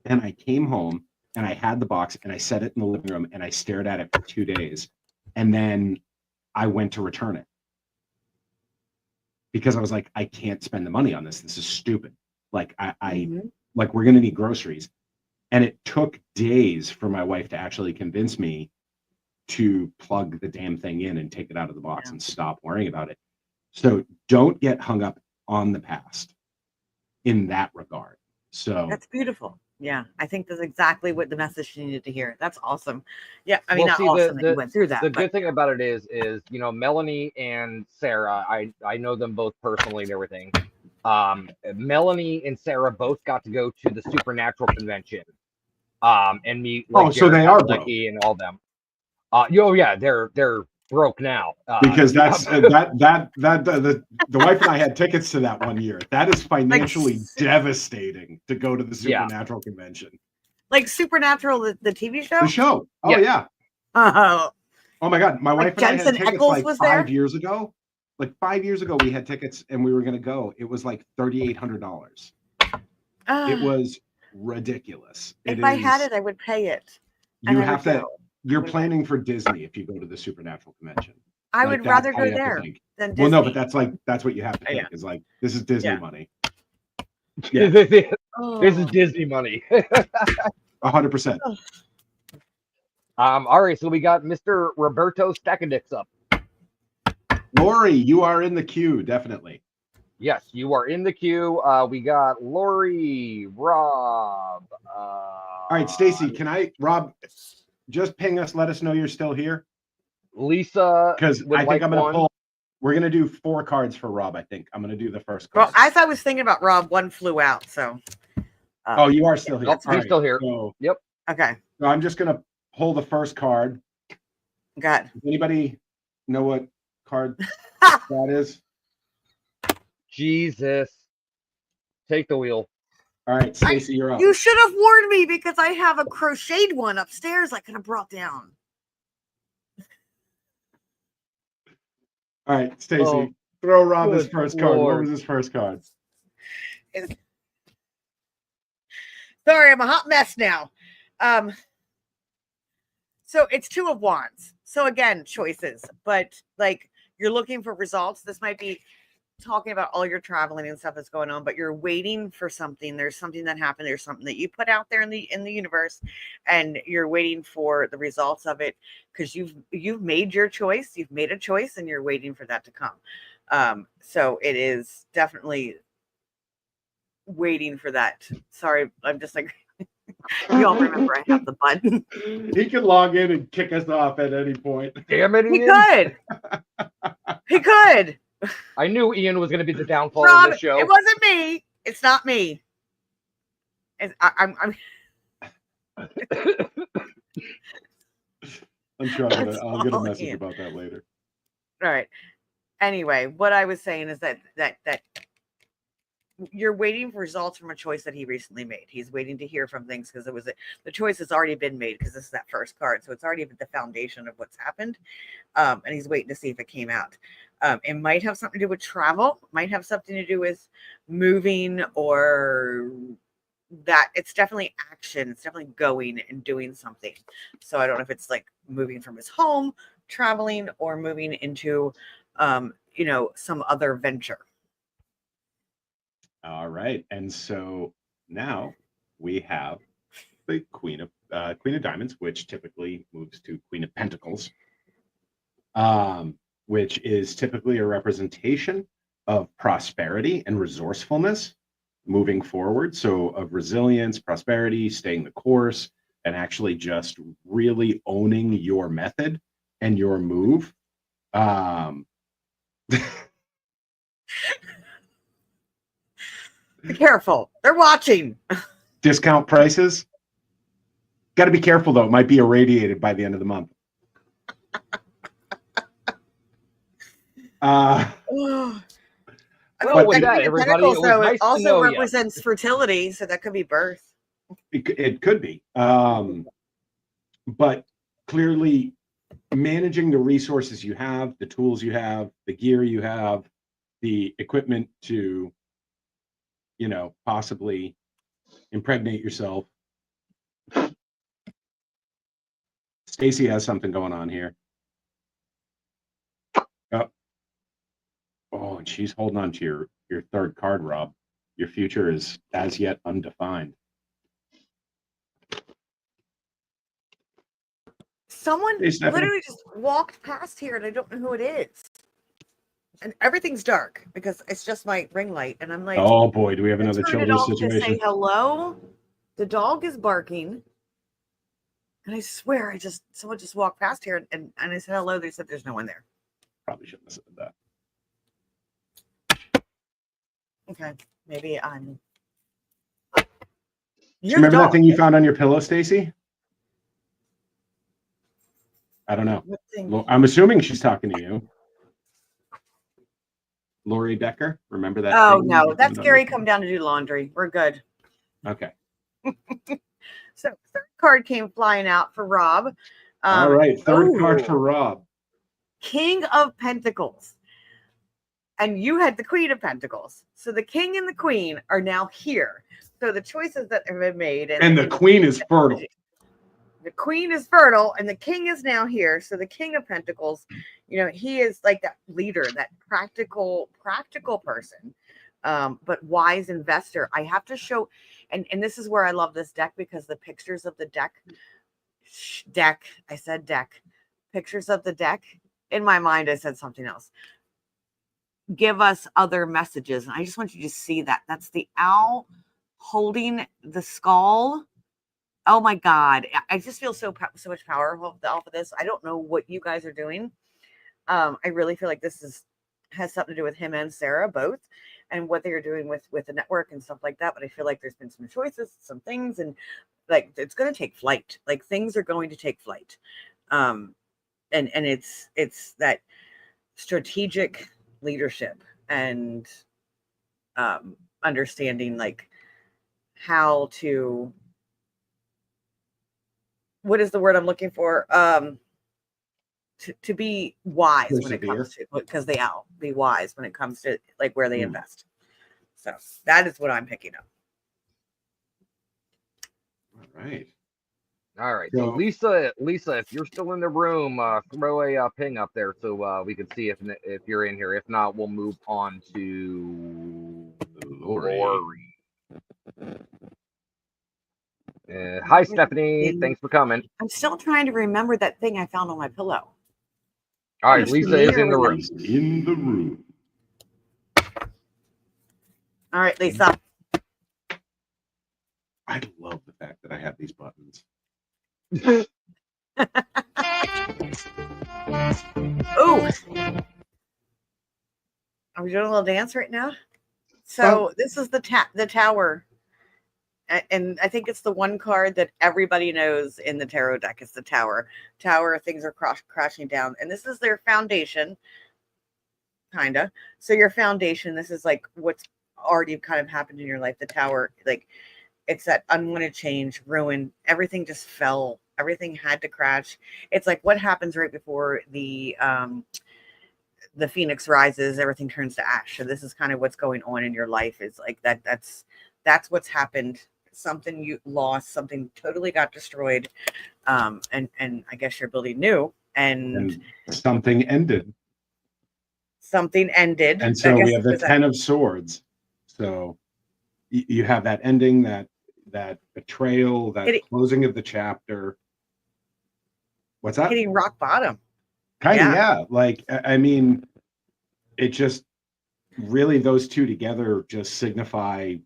And I came home and I had the box and I set it in the living room and I stared at it for 2 days, and then I went to return it because I was like, I can't spend the money on this. This is stupid. Like like we're gonna need groceries. And it took days for my wife to actually convince me to plug the damn thing in and take it out of the box and stop worrying about it. So don't get hung up on the past in that regard. So that's beautiful. Yeah, I think that's exactly what the message she needed to hear. That's awesome. Yeah, I mean, Well, not see, awesome that you went through that. the but good thing about it is Melanie and Sarah. I know them both personally and everything. Melanie and Sarah both got to go to the Supernatural convention. And meet like so Jared they are broke. Padalecki and all them. Yeah, they're broke now. Because that's the wife and I had tickets to that one year. That is financially devastating to go to the Supernatural convention. Like Supernatural, the TV show. The show. Oh yeah. Oh my God, my wife and Jensen I had tickets Ackles like was 5 there? years ago. Like 5 years ago, we had tickets and we were going to go. It was like $3,800. It was ridiculous. If I had it, I would pay it. You have to. You're planning for Disney if you go to the Supernatural convention. I would rather go there than Disney. Well, no, but that's what you have to think. Is like, this is Disney money. Yeah. This is Disney money. 100%. All right, so we got Mr. Roberto Stackadix up. Lori, you are in the queue, definitely. Yes, you are in the queue. We got Lori, Rob. All right, Stacey, Rob, just ping us, let us know you're still here. Lisa, because I think I'm going to pull. We're going to do 4 cards for Rob, I think. I'm going to do the first card. Well, as I was thinking about Rob, one flew out, so. Oh, you are still here. Yep, you're still here. So, yep. Okay. So I'm just going to pull the first card. Got. Does anybody know what card that is? Jesus. Take the wheel. All right, Stacey, you're up. You should have warned me because I have a crocheted one upstairs I could have brought down. All right, Stacey, throw Rob his first card. What was his first card? Sorry, I'm a hot mess now. So it's 2 of Wands. So again, choices, but like you're looking for results. This might be talking about all your traveling and stuff that's going on, but you're waiting for something. There's something that happened. There's something that you put out there in the universe, and you're waiting for the results of it because you've made your choice. You've made a choice, and you're waiting for that to come. So it is definitely waiting for that. Sorry, I'm just like you all remember I have the button. He can log in and kick us off at any point. Damn it, He Ian. could. He could. I knew Ian was going to be the downfall Rob, of this show. It wasn't me. It's not me. I'm sure I'll get a message about that later. All right. Anyway, what I was saying is that you're waiting for results from a choice that he recently made. He's waiting to hear from things because the choice has already been made because this is that first card. So it's already the foundation of what's happened. And he's waiting to see if it came out. It might have something to do with travel, might have something to do with moving, or that it's definitely action. It's definitely going and doing something. So I don't know if it's like moving from his home, traveling, or moving into, some other venture. All right. And so now we have the Queen of Diamonds, which typically moves to Queen of Pentacles, which is typically a representation of prosperity and resourcefulness moving forward. So of resilience, prosperity, staying the course, and actually just really owning your method and your move. Be careful. They're watching. Discount prices. Got to be careful, though. It might be irradiated by the end of the month. It also represents fertility, so that could be birth. It could be. But clearly, managing the resources you have, the tools you have, the gear you have, the equipment to, possibly impregnate yourself. Stacey has something going on here. Oh, and she's holding on to your third card, Rob. Your future is as yet undefined. Someone literally just walked past here, and I don't know who it is. And everything's dark because it's just my ring light, and I'm like, oh boy, do we have another children's situation? To say hello. The dog is barking. And I swear, someone just walked past here and I said hello. They said there's no one there. Probably shouldn't have said that. Okay, maybe I'm. Do you remember that dog. thing you found on your pillow, Stacey? I don't know. What thing? Well, I'm assuming she's talking to you. Lori Becker, remember that? Oh thing no, you that's found on Gary. your Come down to do laundry. We're good. Okay. So third card came flying out for Rob. All right. Third card ooh. for Rob. King of Pentacles. And you had the Queen of Pentacles. So the King and the Queen are now here. So the choices that have been made. And the Queen is fertile. The Queen is fertile and the King is now here. So the King of Pentacles, you know, he is like that leader, that practical person, but wise investor. I have to show, and this is where I love this deck, because the pictures of the pictures of the deck, in my mind, I said something else. Give us other messages. And I just want you to see that. That's the owl holding the skull. Oh my God. I just feel so much power off of this. I don't know what you guys are doing. I really feel like this has something to do with him and Sarah both, and what they are doing with the network and stuff like that. But I feel like there's been some choices, some things, and like it's going to take flight. Like things are going to take flight. And it's that strategic leadership and understanding like how to, what is the word I'm looking for? To be wise when it comes to, because they be wise when it comes to like where they invest. So that is what I'm picking up. All right. All right. So Lisa, if you're still in the room, throw a ping up there so we can see if you're in here. If not, we'll move on to Lori. Hi, Stephanie. Thanks for coming. I'm still trying to remember that thing I found on my pillow. All right, Lisa is in the room. In the room. All right, Lisa. I love the fact that I have these buttons. Oh, are we doing a little dance right now? So this is the tower, and I think it's the one card that everybody knows in the tarot deck. It's the tower. Things are crashing down, and this is their foundation, kinda. So your foundation. This is like what's already kind of happened in your life. The tower, like it's that unwanted change, ruin. Everything just fell. Everything had to crash. It's like what happens right before the phoenix rises, everything turns to ash. So this is kind of what's going on in your life. Is like that's what's happened. Something you lost, something totally got destroyed. And I guess you're building new, and something ended. And so we have the 10 of swords. So you have that ending, that betrayal, that closing of the chapter. What's that? Hitting rock bottom. Kind of, yeah. Like, I mean, it just really, those two together just signify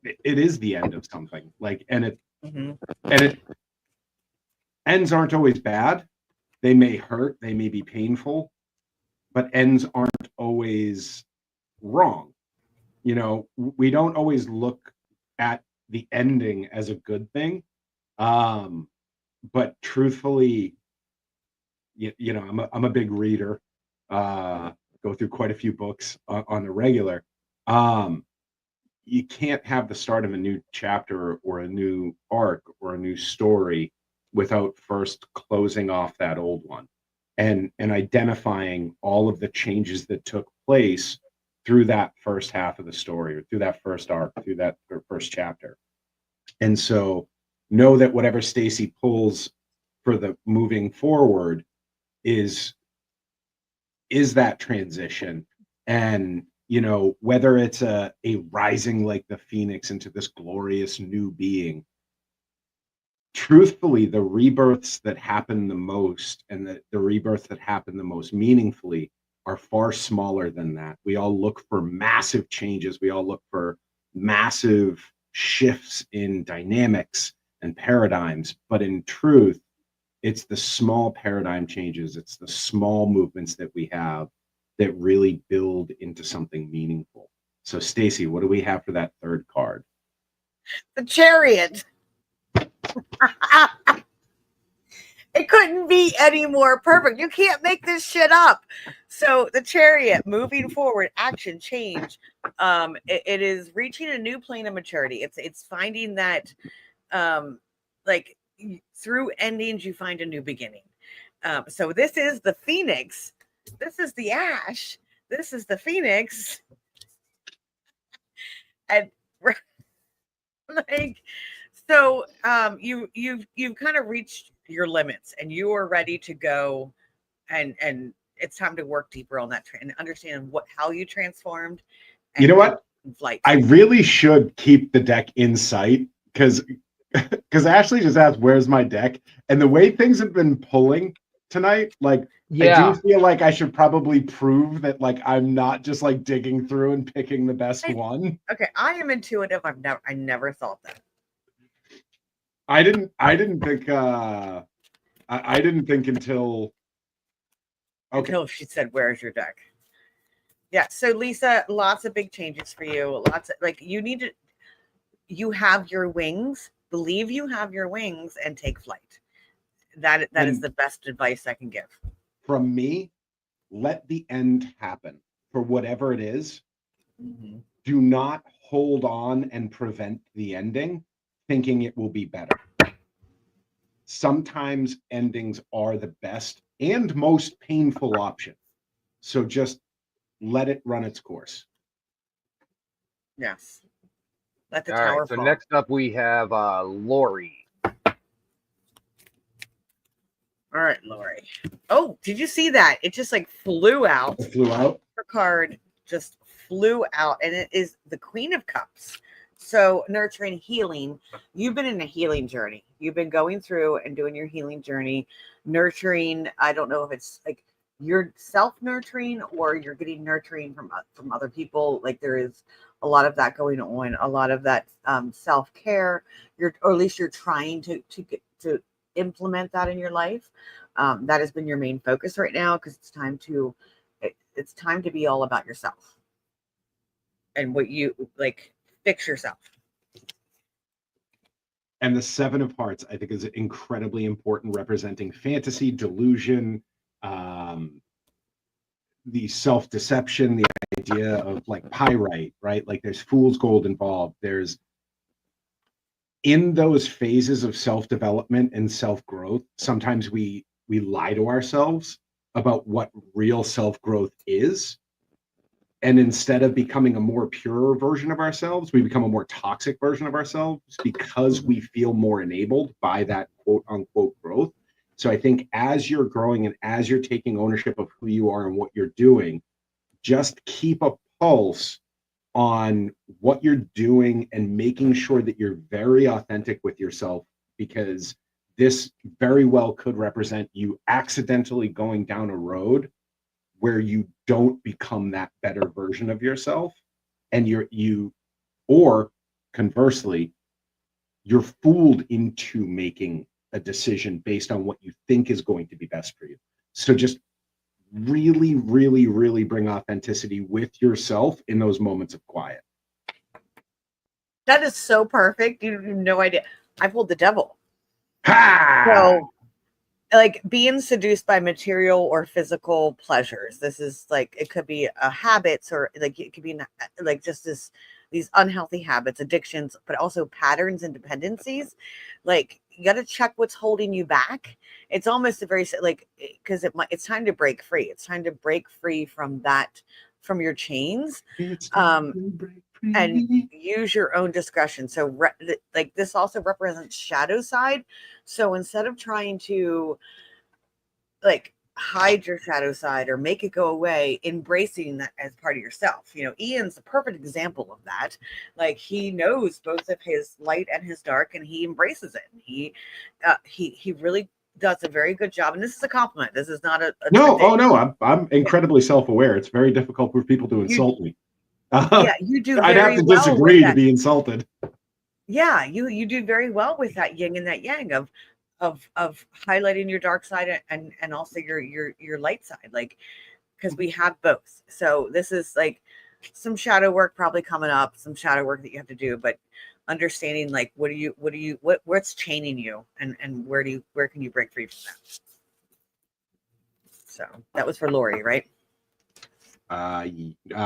it is the end of something. Like, and it ends aren't always bad. They may hurt, they may be painful, but ends aren't always wrong. You know, we don't always look at the ending as a good thing. But truthfully, you know, I'm a big reader, go through quite a few books on the regular. You can't have the start of a new chapter or a new arc or a new story without first closing off that old one and identifying all of the changes that took place through that first half of the story, or through that first arc, through that first chapter. And so know that whatever Stacey pulls for the moving forward is that transition. And, you know, whether it's a rising like the phoenix into this glorious new being, truthfully, the rebirths that happen the most and the rebirths that happen the most meaningfully are far smaller than that. We all look for massive changes. We all look for massive shifts in dynamics and paradigms, but in truth, it's the small paradigm changes, it's the small movements that we have that really build into something meaningful. So, Stacey, what do we have for that third card? The Chariot. It couldn't be any more perfect. You can't make this shit up. So the Chariot, moving forward, action, change. It is reaching a new plane of maturity. It's finding that, like through endings, you find a new beginning. So this is the Phoenix. This is the Ash. This is the Phoenix. And like, so you've kind of reached your limits and you are ready to go, and it's time to work deeper on that and understand how you transformed. And, you know what? Flight. I really should keep the deck in sight because Ashley just asked, "Where's my deck?" And the way things have been pulling tonight, like, Yeah. I do feel like I should probably prove that, like, I'm not just like digging through and picking the best one. Okay, I am intuitive. I never thought that. I didn't think I didn't think until she said, "Where's your deck?" Yeah. So Lisa, lots of big changes for you. Lots of, like, you have your wings. Believe you have your wings and take flight. That is the best advice I can give. From me, let the end happen for whatever it is. Mm-hmm. Do not hold on and prevent the ending thinking it will be better. Sometimes endings are the best and most painful option. So just let it run its course. Yes. Let the All tower right. So fall. next up we have Lori. All right, Lori. Oh, did you see that? It just like flew out. It flew out. Her card just flew out, and it is the Queen of Cups. So nurturing, healing. You've been in a healing journey. You've been going through and doing your healing journey, nurturing. I don't know if it's like you're self-nurturing or you're getting nurturing from other people. Like there is a lot of that going on, a lot of that self-care. Or at least you're trying to get to implement that in your life. That has been your main focus right now because it's time to be all about yourself and what you like. Fix yourself. And the Seven of Hearts, I think, is incredibly important, representing fantasy, delusion, the self-deception, the idea of like pyrite, right? Like there's fool's gold involved. There's in those phases of self-development and self-growth, sometimes we lie to ourselves about what real self-growth is. And instead of becoming a more pure version of ourselves, we become a more toxic version of ourselves because we feel more enabled by that quote unquote growth. So I think as you're growing and as you're taking ownership of who you are and what you're doing, just keep a pulse on what you're doing and making sure that you're very authentic with yourself, because this very well could represent you accidentally going down a road where you don't become that better version of yourself, and or conversely, you're fooled into making a decision based on what you think is going to be best for you. So just really, really, really bring authenticity with yourself in those moments of quiet. That is so perfect. You have no idea. I pulled the devil. Ha! So like being seduced by material or physical pleasures. This is like, it could be habits, or like it could be like just these unhealthy habits, addictions, but also patterns and dependencies. Like you got to check what's holding you back. It's almost a very like, because it's time to break free. It's time to break free from that, from your chains. And use your own discretion. So like this also represents shadow side. So instead of trying to like hide your shadow side or make it go away, embracing that as part of yourself. You know, Ian's a perfect example of that. Like he knows both of his light and his dark, and he embraces it. He really does a very good job. And this is a compliment. This is not a no. Oh no, I'm incredibly self-aware. It's very difficult for people to insult me. Yeah, you do. I'd have to disagree to be insulted. Yeah, you do very well with that yin and that yang of highlighting your dark side and also your light side, like because we have both. So this is like some shadow work probably coming up, some shadow work that you have to do, but understanding like what's chaining you and where can you break free from that. So that was for Lori, right?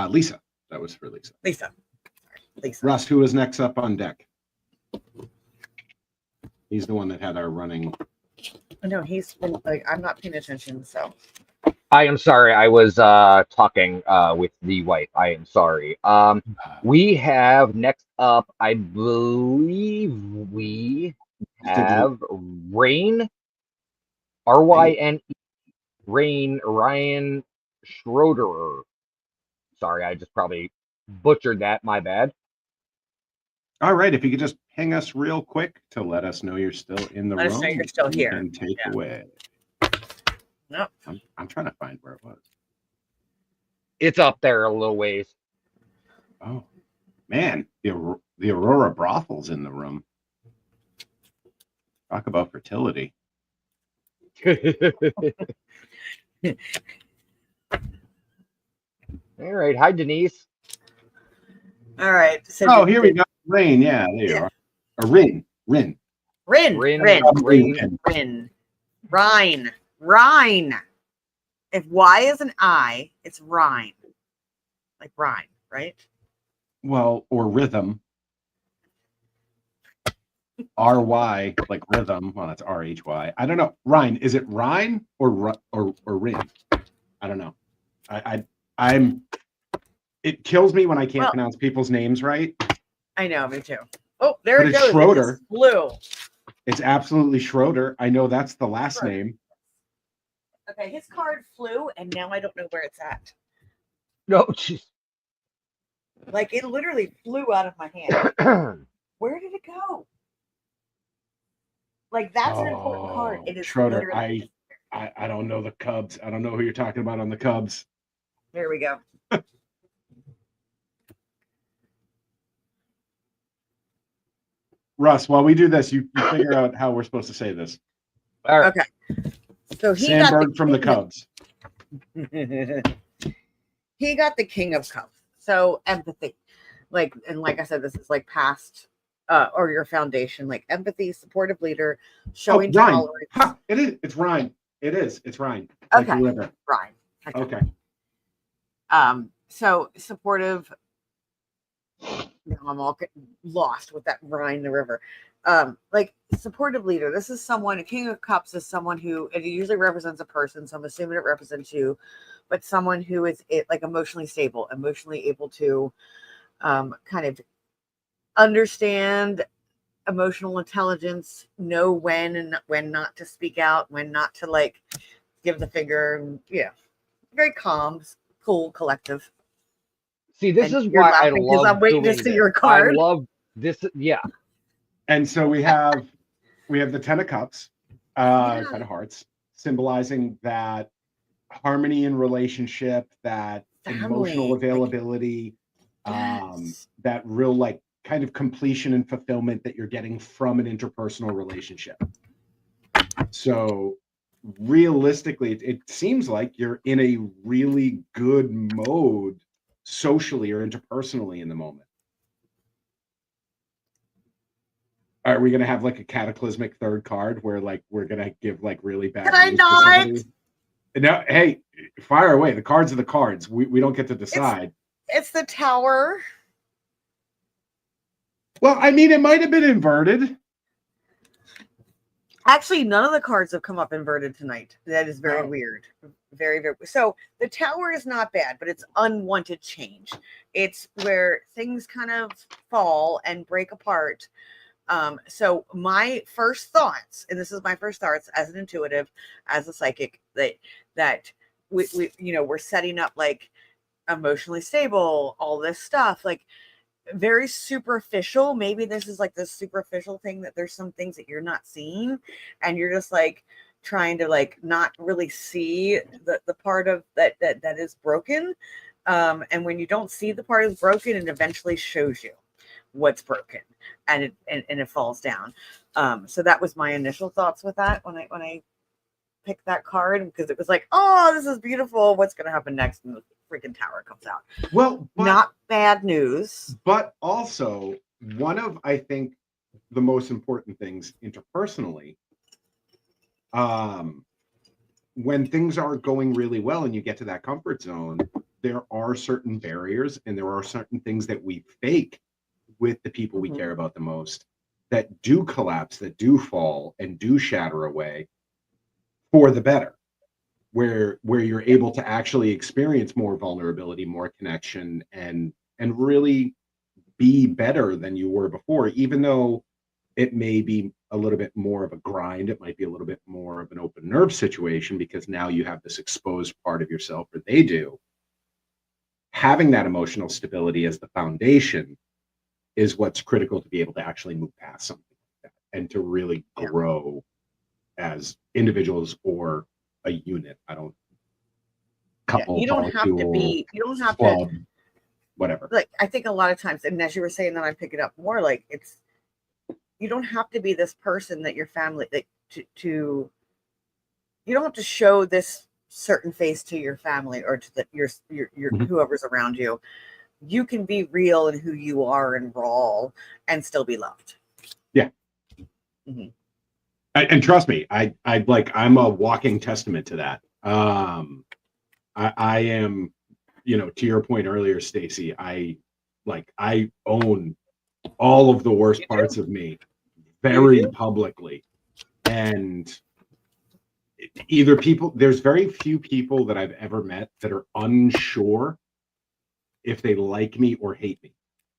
Lisa. That was for Lisa. Lisa. Russ, who is next up on deck? He's the one that had our running. No, he's been like, I'm not paying attention, so. I am sorry. I was talking with the wife. I am sorry. We have next up, I believe we have Rain, RYNE, Ryan Schroeder. Sorry, I just probably butchered that. My bad. All right, if you could just ping us real quick to let us know you're still in the Let us room, know you're still here. And take away. No, I'm trying to find where it was. It's up there a little ways. Oh man, the Aurora Brothel's in the room. Talk about fertility. All right. Hi, Denise. all right. So Oh, here we go. Rain, yeah, there you are. Or Rin. Rhine. If Y is an I, it's Rhine. Like rhyme, right? Well, or rhythm. RY, like rhythm. Well, that's RHY. I don't know. Rhine. Is it Rhine or Rin? I don't know. I'm. It kills me when I can't pronounce people's names right. I know, me too. Oh, there it goes. Schroeder. It's blue. It's absolutely Schroeder. I know that's the last name. Okay, his card flew, and now I don't know where it's at. No, jeez. Like it literally flew out of my hand. Where did it go? Like that's an important card. It is Schroeder. I don't know the Cubs. I don't know who you're talking about on the Cubs. There we go. Russ, while we do this, you figure out how we're supposed to say this. All right. Okay. So he Sandberg from the Cubs. He got the King of Cups. So empathy. Like I said, this is like past or your foundation, like empathy, supportive leader, showing tolerance. Huh, it is. It's Rhine. It is. It's Rhine. Okay. Like Rhine. Okay. So supportive. Now I'm all lost with that Rhine, the river. Like supportive leader. This is someone. A King of Cups is someone who it usually represents a person. So I'm assuming it represents you, but someone who is like emotionally stable, emotionally able to kind of understand emotional intelligence, know when and when not to speak out, when not to like give the finger. Yeah, very calm, cool, collective. See, this is why I love. I'm waiting to see your card. I love this. Yeah. And so we have the Ten of Cups, Ten of Hearts, symbolizing that harmony in relationship, that emotional availability, that real like kind of completion and fulfillment that you're getting from an interpersonal relationship. So realistically, it seems like you're in a really good mode socially or interpersonally in the moment. Are we gonna have like a cataclysmic third card where like we're gonna give like really bad news to somebody? No, hey, fire away. The cards are the cards. We don't get to decide. It's the Tower. Well, I mean, it might have been inverted. Actually, none of the cards have come up inverted tonight. That is very weird. Very, very. So the Tower is not bad, but it's unwanted change. It's where things kind of fall and break apart. So my first thoughts, and this is my first thoughts as an intuitive, as a psychic, that we we're setting up like emotionally stable, all this stuff, like very superficial. Maybe this is like this superficial thing that there's some things that you're not seeing, and you're just like trying to like not really see the part of that is broken. And when you don't see the part is broken, it eventually shows you. what's broken, and it falls down. So that was my initial thoughts with that when I picked that card, because it was like, oh, this is beautiful. What's going to happen next? And the freaking tower comes out. Well, not bad news. But also, one of, I think, the most important things interpersonally, when things are going really well and you get to that comfort zone, there are certain barriers and there are certain things that we fake with the people we care about the most that do collapse, that do fall and do shatter away for the better, where you're able to actually experience more vulnerability, more connection, and really be better than you were before, even though it may be a little bit more of a grind. It might be a little bit more of an open nerve situation because now you have this exposed part of yourself, or they do. Having that emotional stability as the foundation is what's critical to be able to actually move past something like that and to really grow as individuals or a unit. I don't couple. You don't have to be. You don't have club, to. Whatever. Like, I think a lot of times, and as you were saying that, I pick it up more. Like, it's, you don't have to be this person that your family, like, you don't have to show this certain face to your family or to your whoever's around you. You can be real in who you are and raw and still be loved. Yeah. And trust me, I'm a walking testament to that. I am, to your point earlier, Stacey, I own all of the worst parts of me very publicly. And there's very few people that I've ever met that are unsure if they like me or hate me.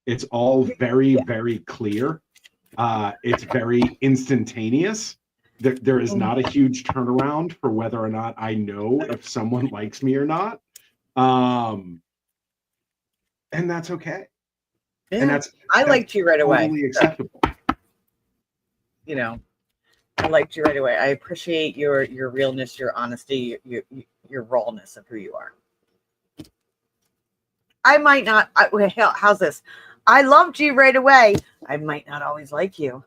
It's all very, very clear. It's very instantaneous. There is not a huge turnaround for whether or not I know if someone likes me or not. And that's okay. Yeah. And I liked you right away. Totally acceptable. I liked you right away. I appreciate your realness, your honesty, your rawness of who you are. I might not. How's this? I loved you right away. I might not always like you.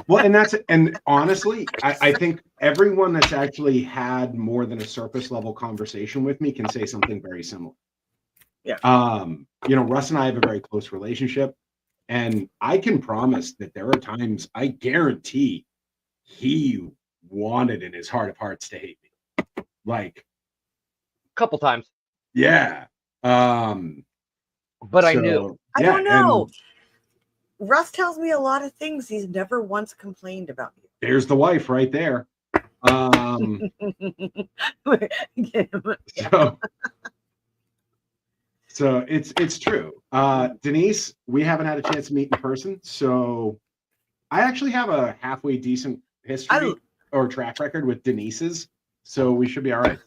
Well, and honestly, I think everyone that's actually had more than a surface level conversation with me can say something very similar. Yeah. Russ and I have a very close relationship, and I can promise that there are times, I guarantee, he wanted in his heart of hearts to hate me. Like, a couple times. Yeah. But I knew. I don't know. Russ tells me a lot of things. He's never once complained about you. There's the wife right there. So it's true. Denise, we haven't had a chance to meet in person, so I actually have a halfway decent history or track record with Denise's, so we should be all right.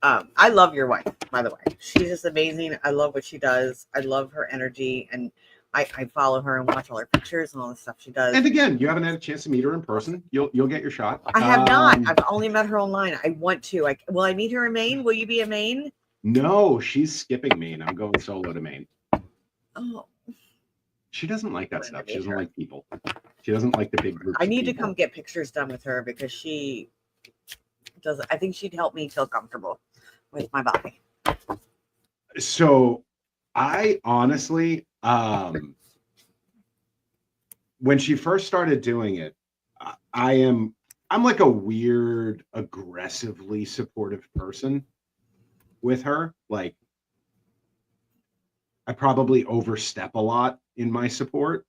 I love your wife, by the way. She's just amazing. I love what she does. I love her energy, and I follow her and watch all her pictures and all the stuff she does. And again, you haven't had a chance to meet her in person. You'll get your shot. I have not. I've only met her online. I want to. Will I meet her in Maine? Will you be in Maine? No, she's skipping Maine. I'm going solo to Maine. Oh. She doesn't like that stuff. She doesn't like people. She doesn't like the big groups. I need to come get pictures done with her because she doesn't. I think she'd help me feel comfortable with my body. So I honestly, when she first started doing it, I'm like a weird, aggressively supportive person with her. Like, I probably overstep a lot in my support,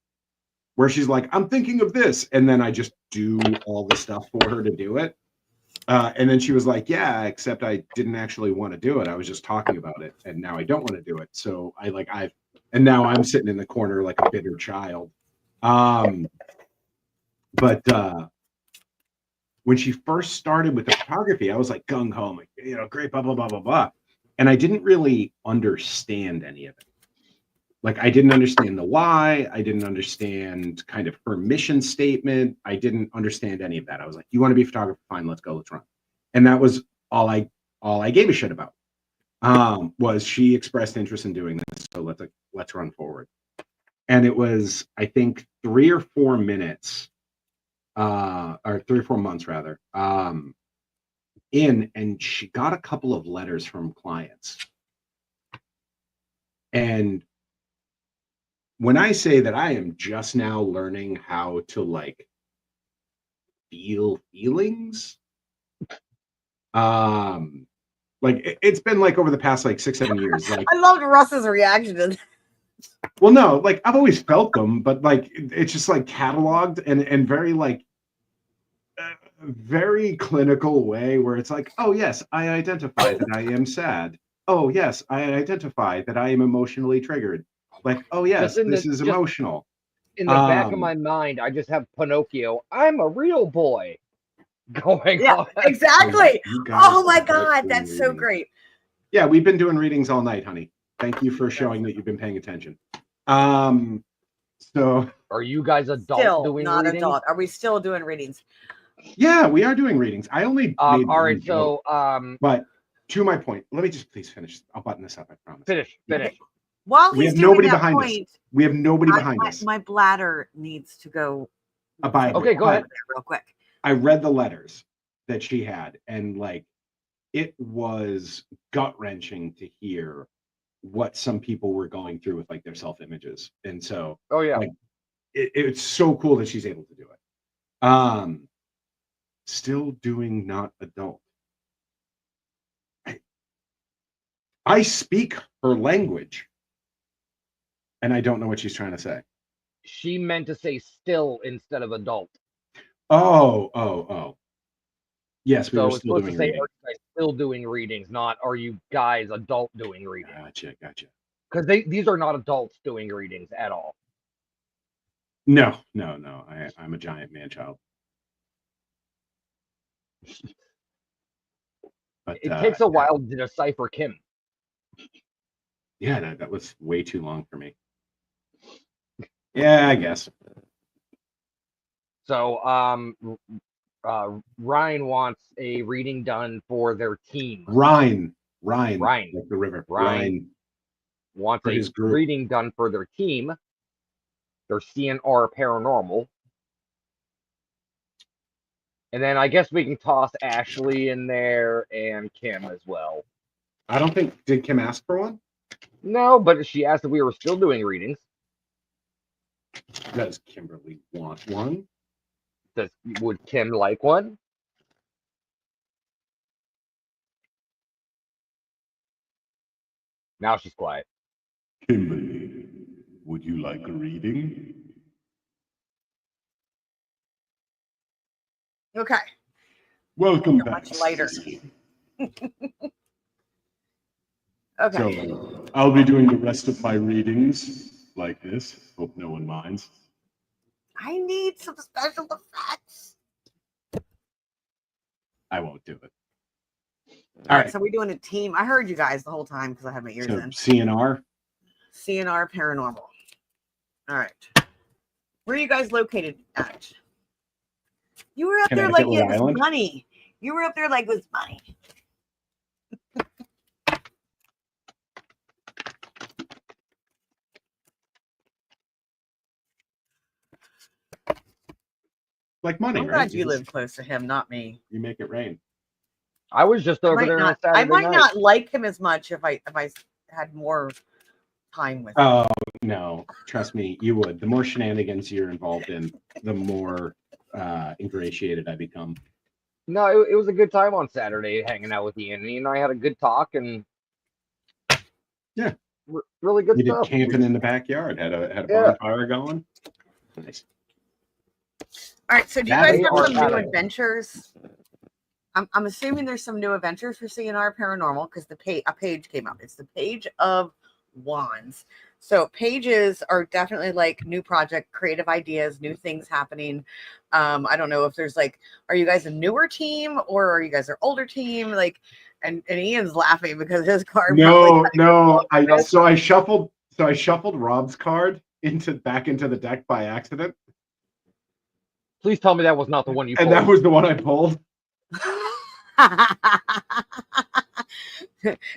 where she's like, I'm thinking of this, and then I just do all the stuff for her to do it. And then she was like, yeah, except I didn't actually want to do it. I was just talking about it, and now I don't want to do it. So and now I'm sitting in the corner like a bitter child. But when she first started with the photography, I was like gung ho, like, great, blah, blah, blah, blah, blah. And I didn't really understand any of it. Like, I didn't understand the why. I didn't understand kind of her mission statement. I didn't understand any of that. I was like, you want to be a photographer? Fine, let's go, let's run. And that was all I gave a shit about. was she expressed interest in doing this, so let's run forward. And it was, I think, 3 or 4 minutes, or 3 or 4 months rather, and she got a couple of letters from clients. And when I say that I am just now learning how to like feel feelings, like it's been like over the past like 6-7 years. Like I loved Russ's reaction to that. well, no, like I've always felt them, but like it's just like cataloged and very like very clinical way where it's like, oh yes, I identify that I am sad. Oh yes, I identify that I am emotionally triggered. Like, oh yes, this is emotional. In the back of my mind, I just have Pinocchio. I'm a real boy going Yeah, on. exactly. You guys Oh my are both God, doing that's so readings. great. Yeah, we've been doing readings all night, honey. Thank you for showing that you've been paying attention. So Are you guys adult Still doing not readings? adult. Are we still doing readings? yeah, we are doing readings. I only made All one right, joke, so but to my point, let me just please finish. I'll button this up, I promise. finish. While We he's have doing nobody that behind us. point, We have nobody behind us. my bladder needs to go. Bible. Okay, go ahead. Real quick. I read the letters that she had, and like it was gut wrenching to hear what some people were going through with like their self images, and so Oh yeah. like it's so cool that she's able to do it. Still doing not adult. I speak her language, and I don't know what she's trying to say. She meant to say still instead of adult. Oh. Yes, we So were it's still supposed to doing say, reading. are you guys still doing readings, not are you guys adult doing readings? Gotcha. Because these are not adults doing readings at all. No. I'm a giant man child. But It takes a while to decipher Kim. Yeah, that was way too long for me. Yeah, I guess. So Ryan wants a reading done for their team. Rhine, Rhine. like the river. Rhine wants for a his group. reading done for their team. Their CNR paranormal. And then I guess we can toss Ashley in there and Kim as well. I don't think, did Kim ask for one? No, but she asked if we were still doing readings. Does Kimberly want one? Would Kim like one? Now she's quiet. Kimberly, would you like a reading? Okay. Welcome back. Much lighter. Stacey. Okay. So I'll be doing the rest of my readings like this. Hope no one minds. I need some special effects. I won't do it. All right. So we're doing a team. I heard you guys the whole time because I had my ears So in. CNR. CNR Paranormal. All right. Where are you guys located at? You were up there like it was money. You were up there like it was money. Like money, I'm right? glad you live close to him, not me. You make it rain. I was just over there on Saturday I might night. not like him as much if I had more time with him. Oh no, trust me, you would. The more shenanigans you're involved in, the more ingratiated I become. No, it was a good time on Saturday hanging out with Ian. Ian and I had a good talk and yeah, really good you stuff. did camping in the backyard, had a bonfire going. Nice. All right, so do you guys have some new adventures? I'm assuming there's some new adventures for CNR Paranormal because a page came up. It's the Page of Wands. So pages are definitely like new project, creative ideas, new things happening. I don't know if there's like, are you guys a newer team or are you guys an older team? Like, and Ian's laughing because his card. No. I shuffled Rob's card back into the deck by accident. Please tell me that was not the one you pulled. And that was the one I pulled.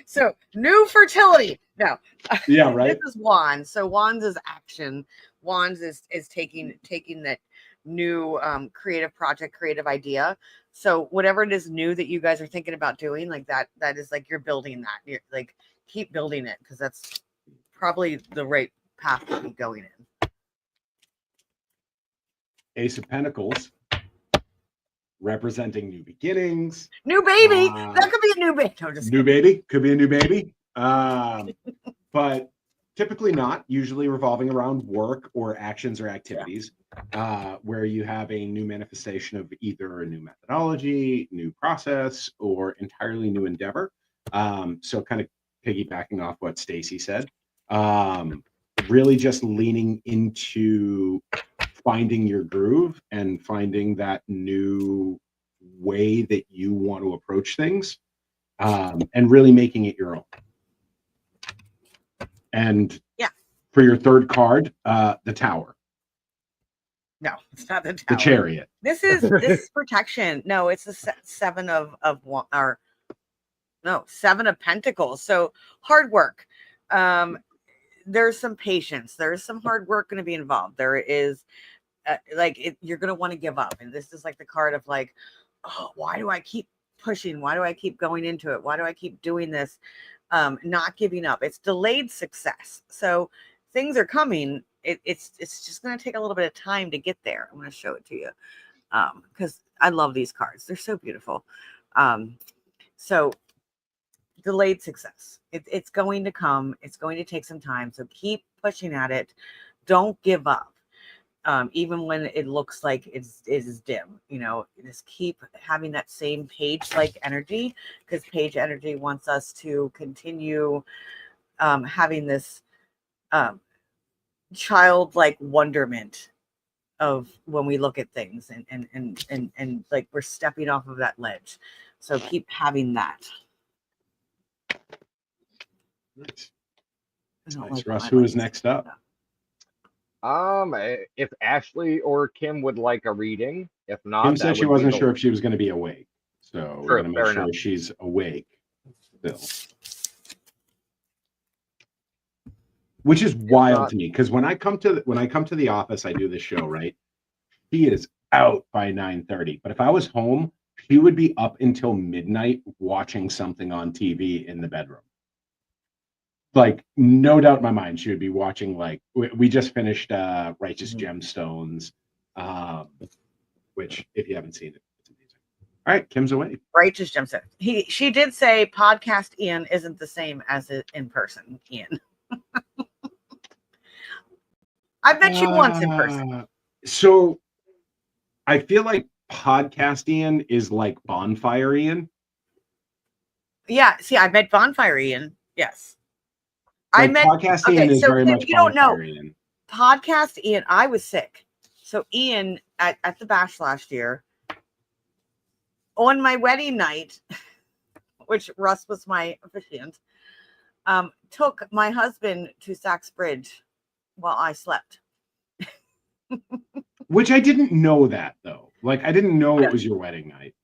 So new fertility. No. Yeah, right. This is Wands. So Wands is action. Wands is taking that new creative project, creative idea. So whatever it is new that you guys are thinking about doing, like that is like you're building that. You're like keep building it because that's probably the right path to be going in. Ace of Pentacles, representing new beginnings. New baby. That could be a new baby. No, just New baby. Could be a new baby. But typically not, usually revolving around work or actions or activities, where you have a new manifestation of either a new methodology, new process, or entirely new endeavor. So kind of piggybacking off what Stacey said, really just leaning into finding your groove and finding that new way that you want to approach things, and really making it your own. And for your third card, the Tower. no, it's not the Tower. The Chariot. This is protection. No, it's the seven of Seven of Pentacles. So hard work. There's some patience. There's some hard work going to be involved. There is you're going to want to give up. And this is like the card of like, oh, why do I keep pushing? Why do I keep going into it? Why do I keep doing this? Not giving up. It's delayed success. So things are coming. It's just going to take a little bit of time to get there. I'm going to show it to you because I love these cards. They're so beautiful. So delayed success. It's going to come. It's going to take some time. So keep pushing at it. Don't give up. Even when it looks like it is dim, just keep having that same page-like energy, because page energy wants us to continue having this childlike wonderment of when we look at things and like we're stepping off of that ledge. So keep having that. Nice. Russ, who is next up? If Ashley or Kim would like a reading, if not, Kim said she wasn't sure if she was going to be awake, so we're going to make sure she's awake still. Which is wild to me, because when I come to the office, I do this show, right? She is out by 9:30, but if I was home, she would be up until midnight watching something on TV in the bedroom. Like, no doubt in my mind, she would be watching, like, we just finished Righteous Gemstones, which, if you haven't seen it, it's amazing. All right, Kim's away. Righteous Gemstones. She did say podcast Ian isn't the same as in person Ian. I've met you once in person. So I feel like podcast Ian is like bonfire Ian. Yeah, see, I met bonfire Ian. Yes. Like I met podcast Ian is very much you don't know Ian. Podcast Ian. I was sick, so Ian at the bash last year on my wedding night, which Russ was my officiant, took my husband to Sachs Bridge while I slept. Which I didn't know that though. Like I didn't know it was your wedding night.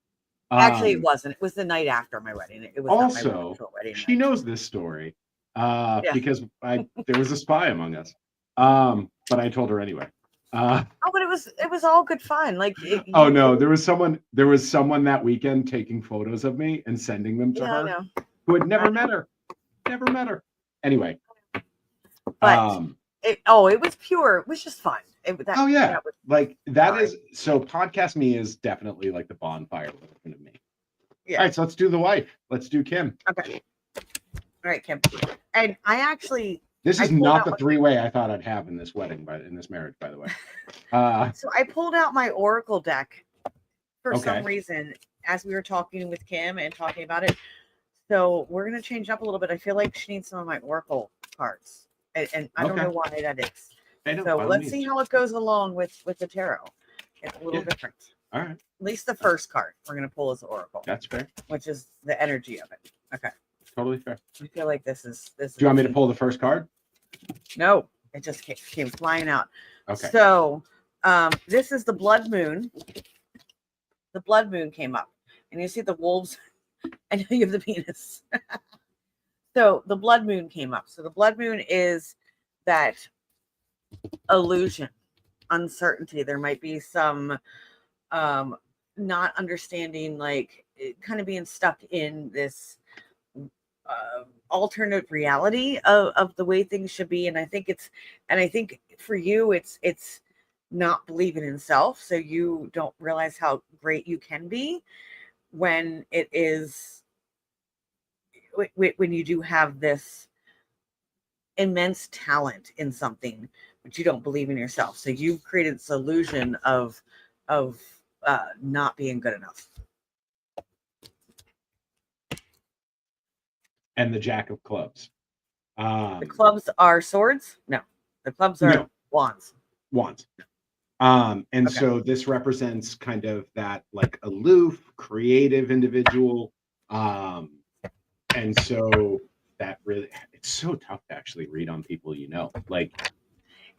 Actually, it wasn't. It was the night after my wedding. It was also not my wedding she night. knows this story. Because there was a spy among us. But I told her anyway. But it was all good fun. Like no, there was someone that weekend taking photos of me and sending them to her who had never met her. Never met her. Anyway. But it was pure. It was just fun. So podcast me is definitely like the bonfire version of me. Yeah. All right, so let's do the wife. Let's do Kim. Okay. All right, Kim. And I actually this is not the three-way I thought I'd have in this wedding, in this marriage, by the way. So I pulled out my Oracle deck for some reason as we were talking with Kim and talking about it. So we're gonna change up a little bit. I feel like she needs some of my Oracle cards. And I don't know why that is. So let's see how it goes along with the tarot. It's a little different. All right. At least the first card we're gonna pull is Oracle. That's fair. Which is the energy of it. Okay. Totally fair. I feel like this is. Do you want me to pull the first card? No, it just came flying out. Okay. So this is the blood moon. The blood moon came up, and you see the wolves I know you have the penis. So the blood moon came up. So the blood moon is that illusion, uncertainty. There might be some not understanding, like kind of being stuck in this alternate reality of the way things should be. And I think for you, it's not believing in self. So you don't realize how great you can be when it is, when you do have this immense talent in something, but you don't believe in yourself. So you've created this illusion of not being good enough. And the Jack of Clubs. The clubs are swords? No. The clubs are wands. Wands. And Okay. so this represents kind of that like aloof, creative individual. And so that really, it's so tough to actually read on people, like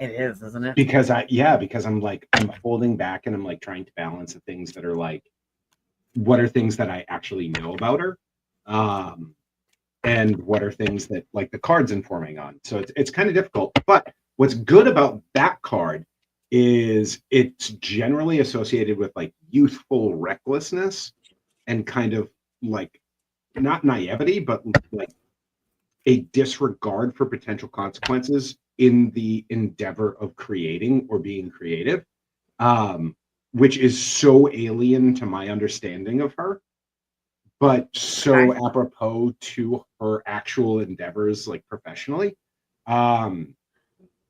It is, isn't it? because I'm like, I'm holding back and I'm like trying to balance the things that are like, what are things that I actually know about her? And what are things that like the card's informing on. So it's kind of difficult. But what's good about that card is it's generally associated with like youthful recklessness and kind of like not naivety, but like a disregard for potential consequences in the endeavor of creating or being creative, which is so alien to my understanding of her, but so apropos to her actual endeavors, like professionally.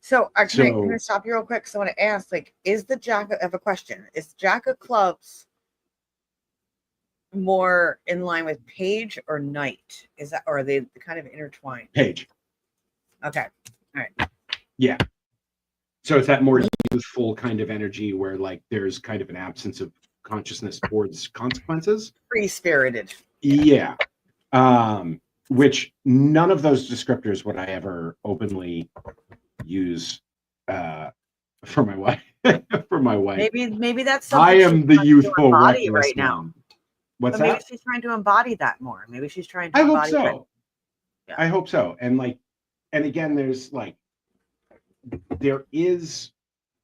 So can I stop you real quick? So I want to ask, like, is the Jack? I have a question. Is Jack of Clubs more in line with Page or Knight? Or are they kind of intertwined? Page. Okay. All right. Yeah. So it's that more youthful kind of energy where like there's kind of an absence of consciousness towards consequences. Free-spirited. Yeah. Which none of those descriptors would I ever openly use for my wife. For my wife. Maybe that's I something am the youthful reckless right now. now. What's but maybe that? she's trying to embody that more. Maybe she's trying to I hope embody that. so. Yeah. I hope so. And like, and again, there's like, there is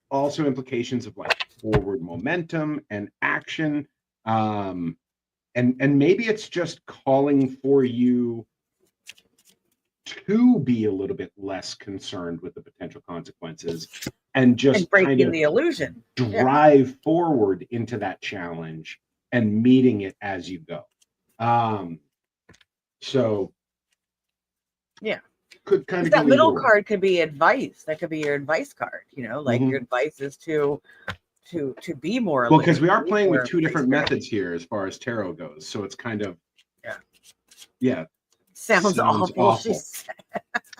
also implications of like forward momentum and action. And maybe it's just calling for you to be a little bit less concerned with the potential consequences and just breaking kind of the illusion, drive forward into that challenge and meeting it as you go. So yeah, could kind of that middle card could be advice. That could be your advice card. Like your advice is to be more. Well, because we are playing with two different methods here as far as tarot goes, so it's kind of sounds awful.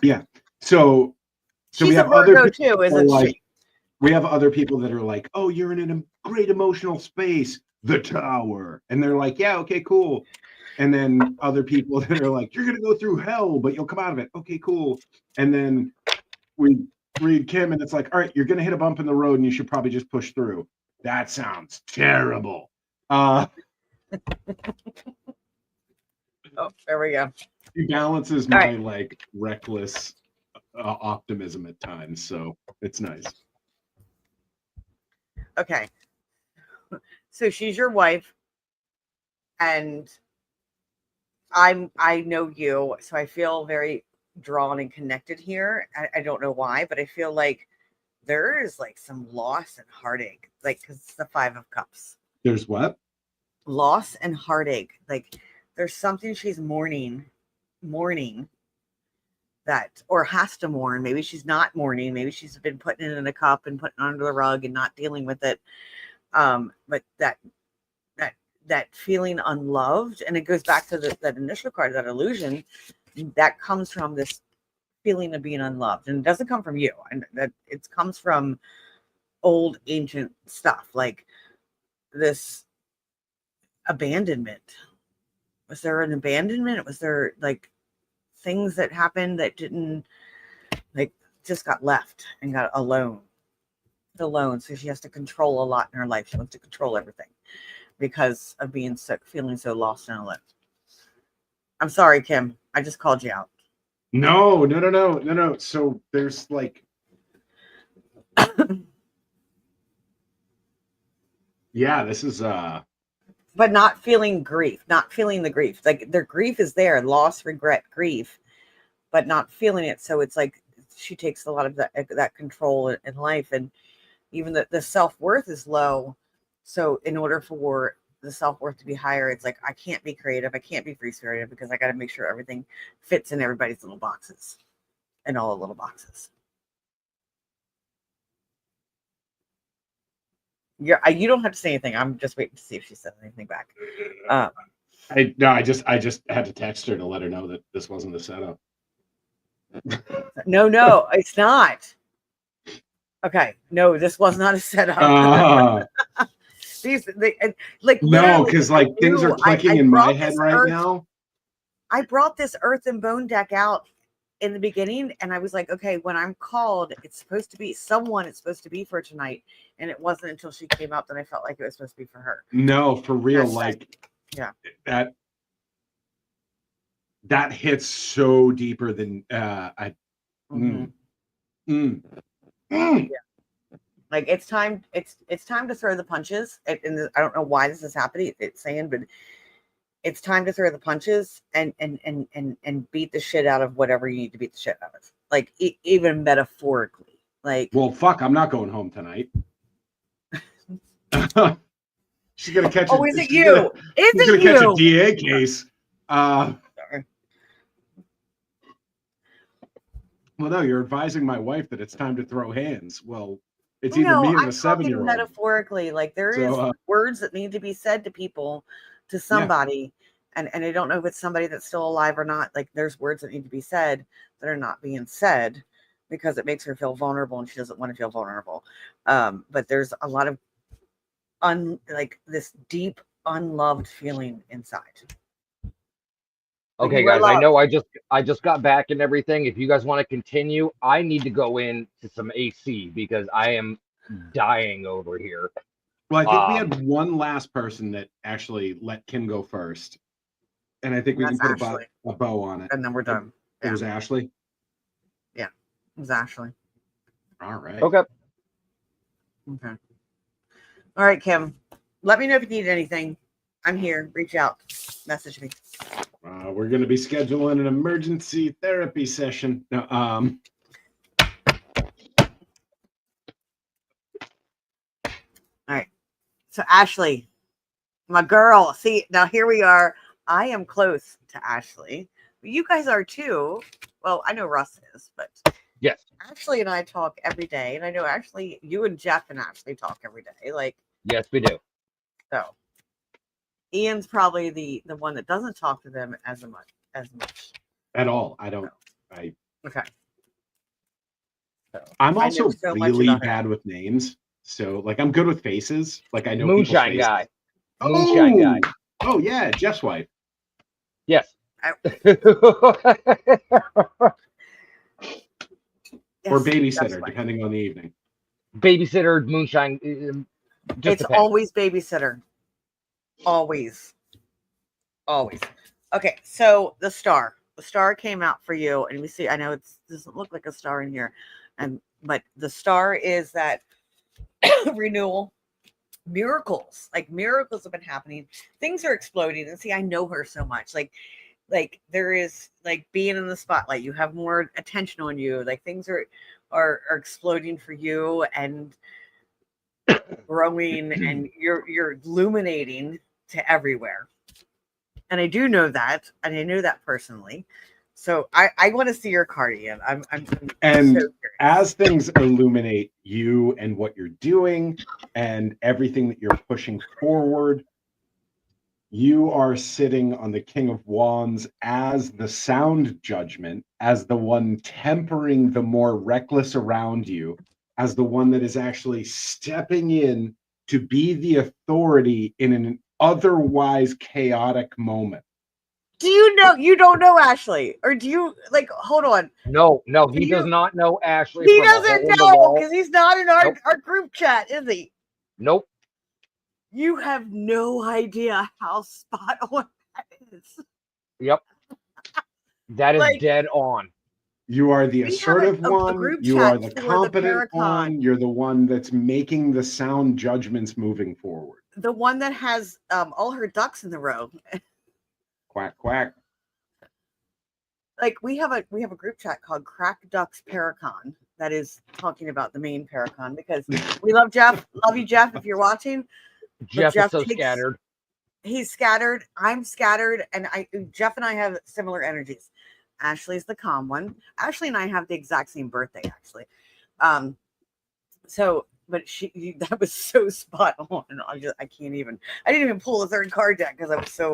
Yeah. So she's we have a Virgo other too, isn't like, she? We have other people that are like, oh, you're in a great emotional space, the tower. And they're like, yeah, okay, cool. And then other people that are like, you're going to go through hell, but you'll come out of it. Okay, cool. And then we read Kim and it's like, all right, you're going to hit a bump in the road and you should probably just push through. That sounds terrible. Oh, there we go. He balances my like reckless optimism at times. So it's nice. Okay. So she's your wife and I know you, so I feel very drawn and connected here. I don't know why, but I feel like there is like some loss and heartache, like because it's the 5 of Cups. There's what? Loss and heartache. Like there's something she's mourning that, or has to mourn. Maybe she's not mourning. Maybe she's been putting it in a cup and putting it under the rug and not dealing with it. But that feeling unloved, and it goes back to that initial card, that illusion, that comes from this feeling of being unloved, and it doesn't come from you, and that it comes from old ancient stuff, like this abandonment. Was there an abandonment? Was there like things that happened that didn't, like, just got left and got alone? So she has to control a lot in her life. She wants to control everything because of being feeling so lost and alone. I'm sorry, Kim. I just called you out. No. So there's like, yeah, this is But not feeling grief, not feeling the grief. Like their grief is there, loss, regret, grief, but not feeling it. So it's like she takes a lot of that control in life, and even the self-worth is low. So in order for the self-worth to be higher, it's like I can't be creative, I can't be free spirited because I got to make sure everything fits in everybody's little boxes, in all the little boxes. You don't have to say anything. I'm just waiting to see if she said anything back. I just had to text her to let her know that this wasn't a setup. No, it's not. Okay, no, this was not a setup. No, because like things are clicking in my head right now. I brought this Earth and Bone deck out in the beginning, and I was like, okay, when I'm called, it's supposed to be someone. It's supposed to be for tonight, and it wasn't until she came up that I felt like it was supposed to be for her. No, for real, yeah, that hits so deeper than I. Yeah. Like it's time to throw the punches. And I don't know why this is happening. It's saying, but it's time to throw the punches and beat the shit out of whatever you need to beat the shit out of. Like even metaphorically. Like, well, fuck, I'm not going home tonight. She's gonna catch. Oh, is it you? Is it you? Catch a DA case. Sorry. Well, no, you're advising my wife that it's time to throw hands. Well, it's either me or the 7-year-old. Metaphorically, like there is words that need to be said to people, to somebody, and I don't know if it's somebody that's still alive or not. Like there's words that need to be said that are not being said because it makes her feel vulnerable and she doesn't want to feel vulnerable. But there's a lot of like this deep unloved feeling inside. Okay, guys, I know I just got back and everything. If you guys want to continue, I need to go in to some AC because I am dying over here. Well, I think we had one last person that actually let Kim go first. And I think we can put a bow on it. And then we're done. It was Ashley? Yeah, it was Ashley. All right. Okay. All right, Kim. Let me know if you need anything. I'm here. Reach out. Message me. We're going to be scheduling an emergency therapy session. No, All right. So Ashley, my girl. See, now here we are. I am close to Ashley. You guys are too. Well, I know Russ is, but yes, Ashley and I talk every day, and I know actually you and Jeff and Ashley talk every day. Like, yes, we do. So Ian's probably the one that doesn't talk to them as much at all. I don't. Okay. So, I'm also really bad with names. So like I'm good with faces. Like I know Moonshine guy. Moonshine guy. Oh yeah, Jeff's wife. Yes. Or babysitter, depending on the evening. Babysitter, moonshine. It's always babysitter. Always. Okay, so the star came out for you, and we see. I know it doesn't look like a star in here, but the star is that renewal. Miracles have been happening. Things are exploding, and see, I know her so much. Like there is like being in the spotlight. You have more attention on you. Like things are exploding for you and growing, and you're illuminating to everywhere. And I do know that, and I know that personally. So I want to see your card, Ian. I'm and so as things illuminate you and what you're doing and everything that you're pushing forward, you are sitting on the King of Wands as the sound judgment, as the one tempering the more reckless around you, as the one that is actually stepping in to be the authority in an otherwise chaotic moment. Do you know? You don't know Ashley, or do you like? Hold on. No, he does not know Ashley. He doesn't know because he's not in our group chat, is he? Nope. You have no idea how spot on that is. Yep. That is Like- dead on. You are the We have assertive a one. group You chat are the for the competent Paracon. one. You're the one that's making the sound judgments moving forward. The one that has all her ducks in the row. Quack, quack. Like we have a group chat called Crack Ducks Paracon that is talking about the main Paracon because we love Jeff. Love you, Jeff, if you're watching. Jeff Jeff is so takes- scattered. He's scattered. I'm scattered, and Jeff and I have similar energies. Ashley's the calm one. Ashley and I have the exact same birthday, actually. But that was so spot on. I can't even. I didn't even pull the third card deck because I was so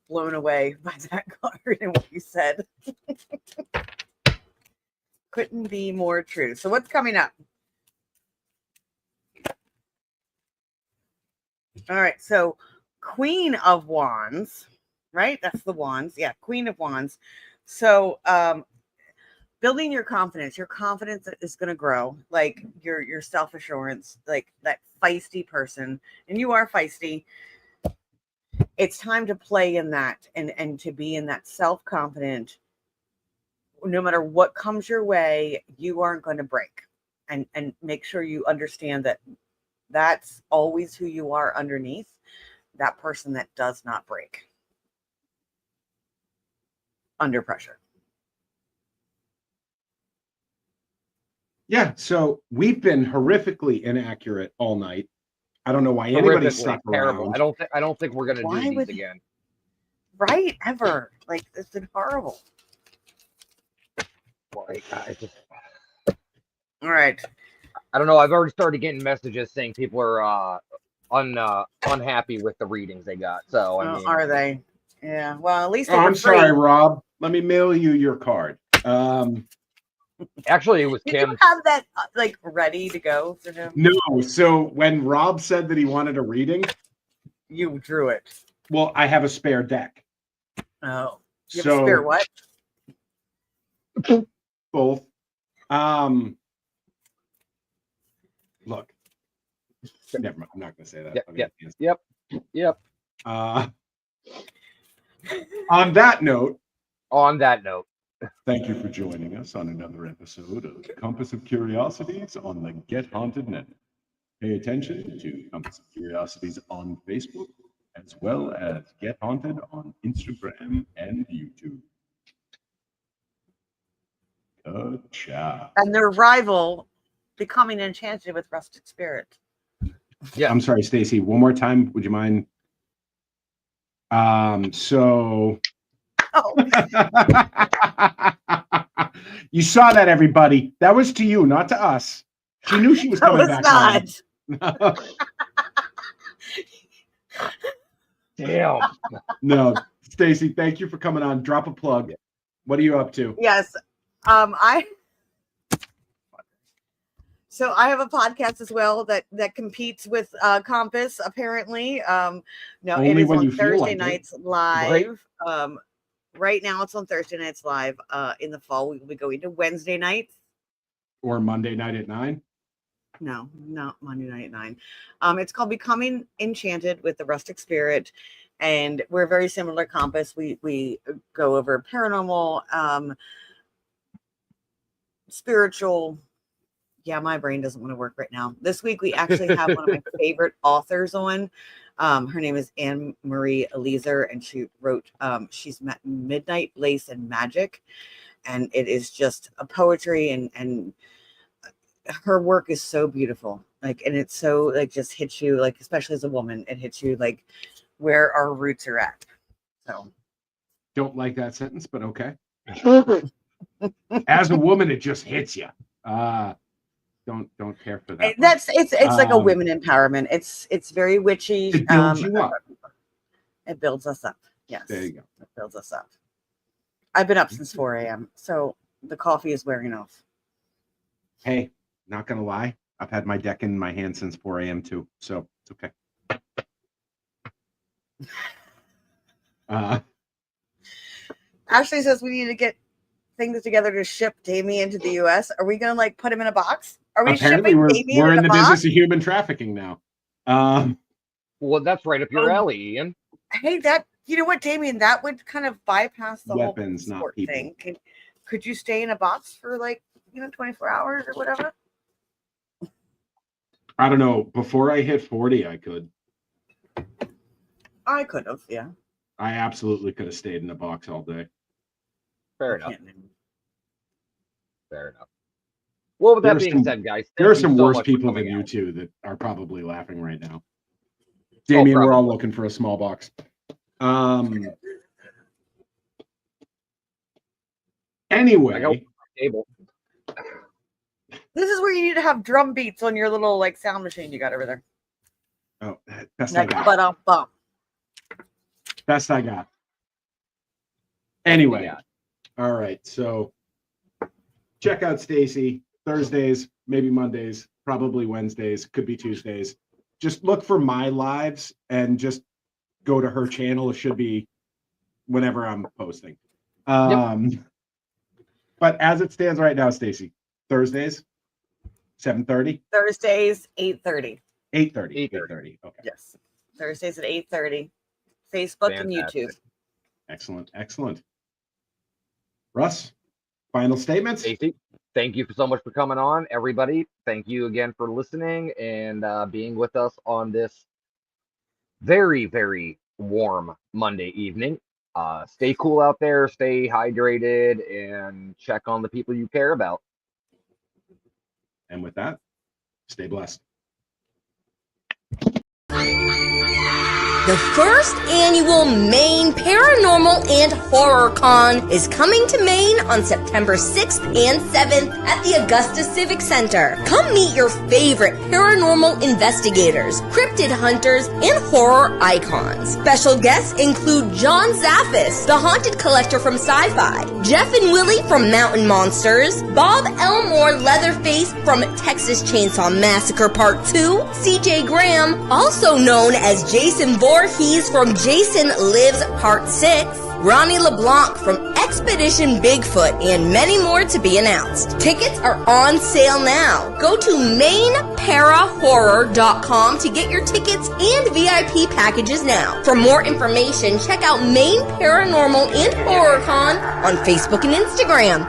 blown away by that card and what you said. Couldn't be more true. So what's coming up? All right. So Queen of Wands, right? That's the wands. Yeah, Queen of Wands. So building your confidence is going to grow, like your self-assurance, like that feisty person, and you are feisty. It's time to play in that and to be in that self-confident. No matter what comes your way, you aren't going to break, and make sure you understand that that's always who you are underneath, that person that does not break under pressure. Yeah, so we've been horrifically inaccurate all night. I don't know why anybody Horrifically stuck terrible. around. I don't think we're gonna Why do these would- again. Right? Ever. Like, it's been horrible. Like, All right. I don't know. I've already started getting messages saying people are unhappy with the readings they got. So I mean, Are they? Yeah. Well, at least Oh, they were I'm sorry, free. Rob. Let me mail you your card. actually, it was Did Kim. you have that like ready to go for him? No, so when Rob said that he wanted a reading, You drew it. well, I have a spare deck. Oh. You have So a spare what? both. Look. Never mind. I'm not gonna say that. Yep, I'm yep. gonna cancel. Yep. On that note, On that note, Thank you for joining us on another episode of Compass of Curiosities on the Get Haunted Net. Pay attention to Compass of Curiosities on Facebook, as well as Get Haunted on Instagram and YouTube. Good job. And their rival becoming enchanted with rustic spirit. Yeah. I'm sorry, Stacey. One more time, would you mind? So Oh, you saw that, everybody. That was to you, not to us. She knew she was that coming was back not. on. damn. No, Stacey, thank you for coming on. Drop a plug. What are you up to? Yes. So I have a podcast as well that competes with Compass, apparently. No, Only it is when on you feel Thursday like it. nights live. Right now it's on Thursday nights live. In the fall, we will be going to Wednesday nights. Or Monday night at 9? No, not Monday night at 9. It's called Becoming Enchanted with the Rustic Spirit. And we're very similar to Compass. We go over paranormal, spiritual. Yeah, my brain doesn't want to work right now. This week, we actually have one of my favorite authors on. Her name is Anne Marie Eliezer, and she wrote, she's Midnight Lace and Magic. And it is just a poetry, and her work is so beautiful. Like, and it's so, like, just hits you, like, especially as a woman, it hits you, like, where our roots are at. So. Don't like that sentence, but okay. As a woman, it just hits you. Don't care for that. It's like a women empowerment. It's very witchy. It builds you up. It builds us up. Yes. There you go. It builds us up. I've been up since 4 a.m. So the coffee is wearing off. Hey, not gonna lie, I've had my deck in my hand since 4 a.m. too, so it's okay. Ashley says we need to get things together to ship Damien to the U.S. Are we gonna like put him in a box? Are we Apparently, shipping we're Damien in the a box? business of human trafficking now. Well, that's right up your alley, Ian. Hey, that You know what, Damien? That would kind of bypass the Weapons, whole not sport people. thing. Could you stay in a box for 24 hours or whatever? I don't know. Before I hit 40, I could. I could have, yeah. I absolutely could have stayed in a box all day. Fair enough. Can't anymore. Fair enough. Well, with There that are being some- said, guys, There are thank you some so worse much for people than coming you out. two that are probably laughing right now. Damien, we're all probably. looking for a small box. Anyway, I got table. This is where you need to have drum beats on your little sound machine you got over there. oh, best I got. Bum. Best I got. Anyway, Yeah. all right. So check out Stacey Thursdays, maybe Mondays, probably Wednesdays, could be Tuesdays. Just look for my lives and just go to her channel. It should be whenever I'm posting. But as it stands right now, Stacey, Thursdays, 7:30, Thursdays, 8:30. 8:30, 8:30. 8:30. Okay, Yes. Thursdays at 8:30. Facebook and Fantastic. YouTube. excellent, excellent. Russ, final statements. Stacey, thank you so much for coming on. Everybody, thank you again for listening and being with us on this very, very warm Monday evening. Stay cool out there, stay hydrated, and check on the people you care about. And with that, stay blessed. The first annual Maine Paranormal and Horror Con is coming to Maine on September 6th and 7th at the Augusta Civic Center. Come meet your favorite paranormal investigators, cryptid hunters, and horror icons. Special guests include John Zaffis, the haunted collector from Sci-Fi, Jeff and Willie from Mountain Monsters, Bob Elmore Leatherface from Texas Chainsaw Massacre Part 2, CJ Graham, also known as Jason Voorhees from Jason Lives Part 6, Ronnie LeBlanc from Expedition Bigfoot, and many more to be announced. Tickets are on sale now. Go to mainparahorror.com to get your tickets and VIP packages now. For more information, check out Maine Paranormal and Horror Con on Facebook and Instagram.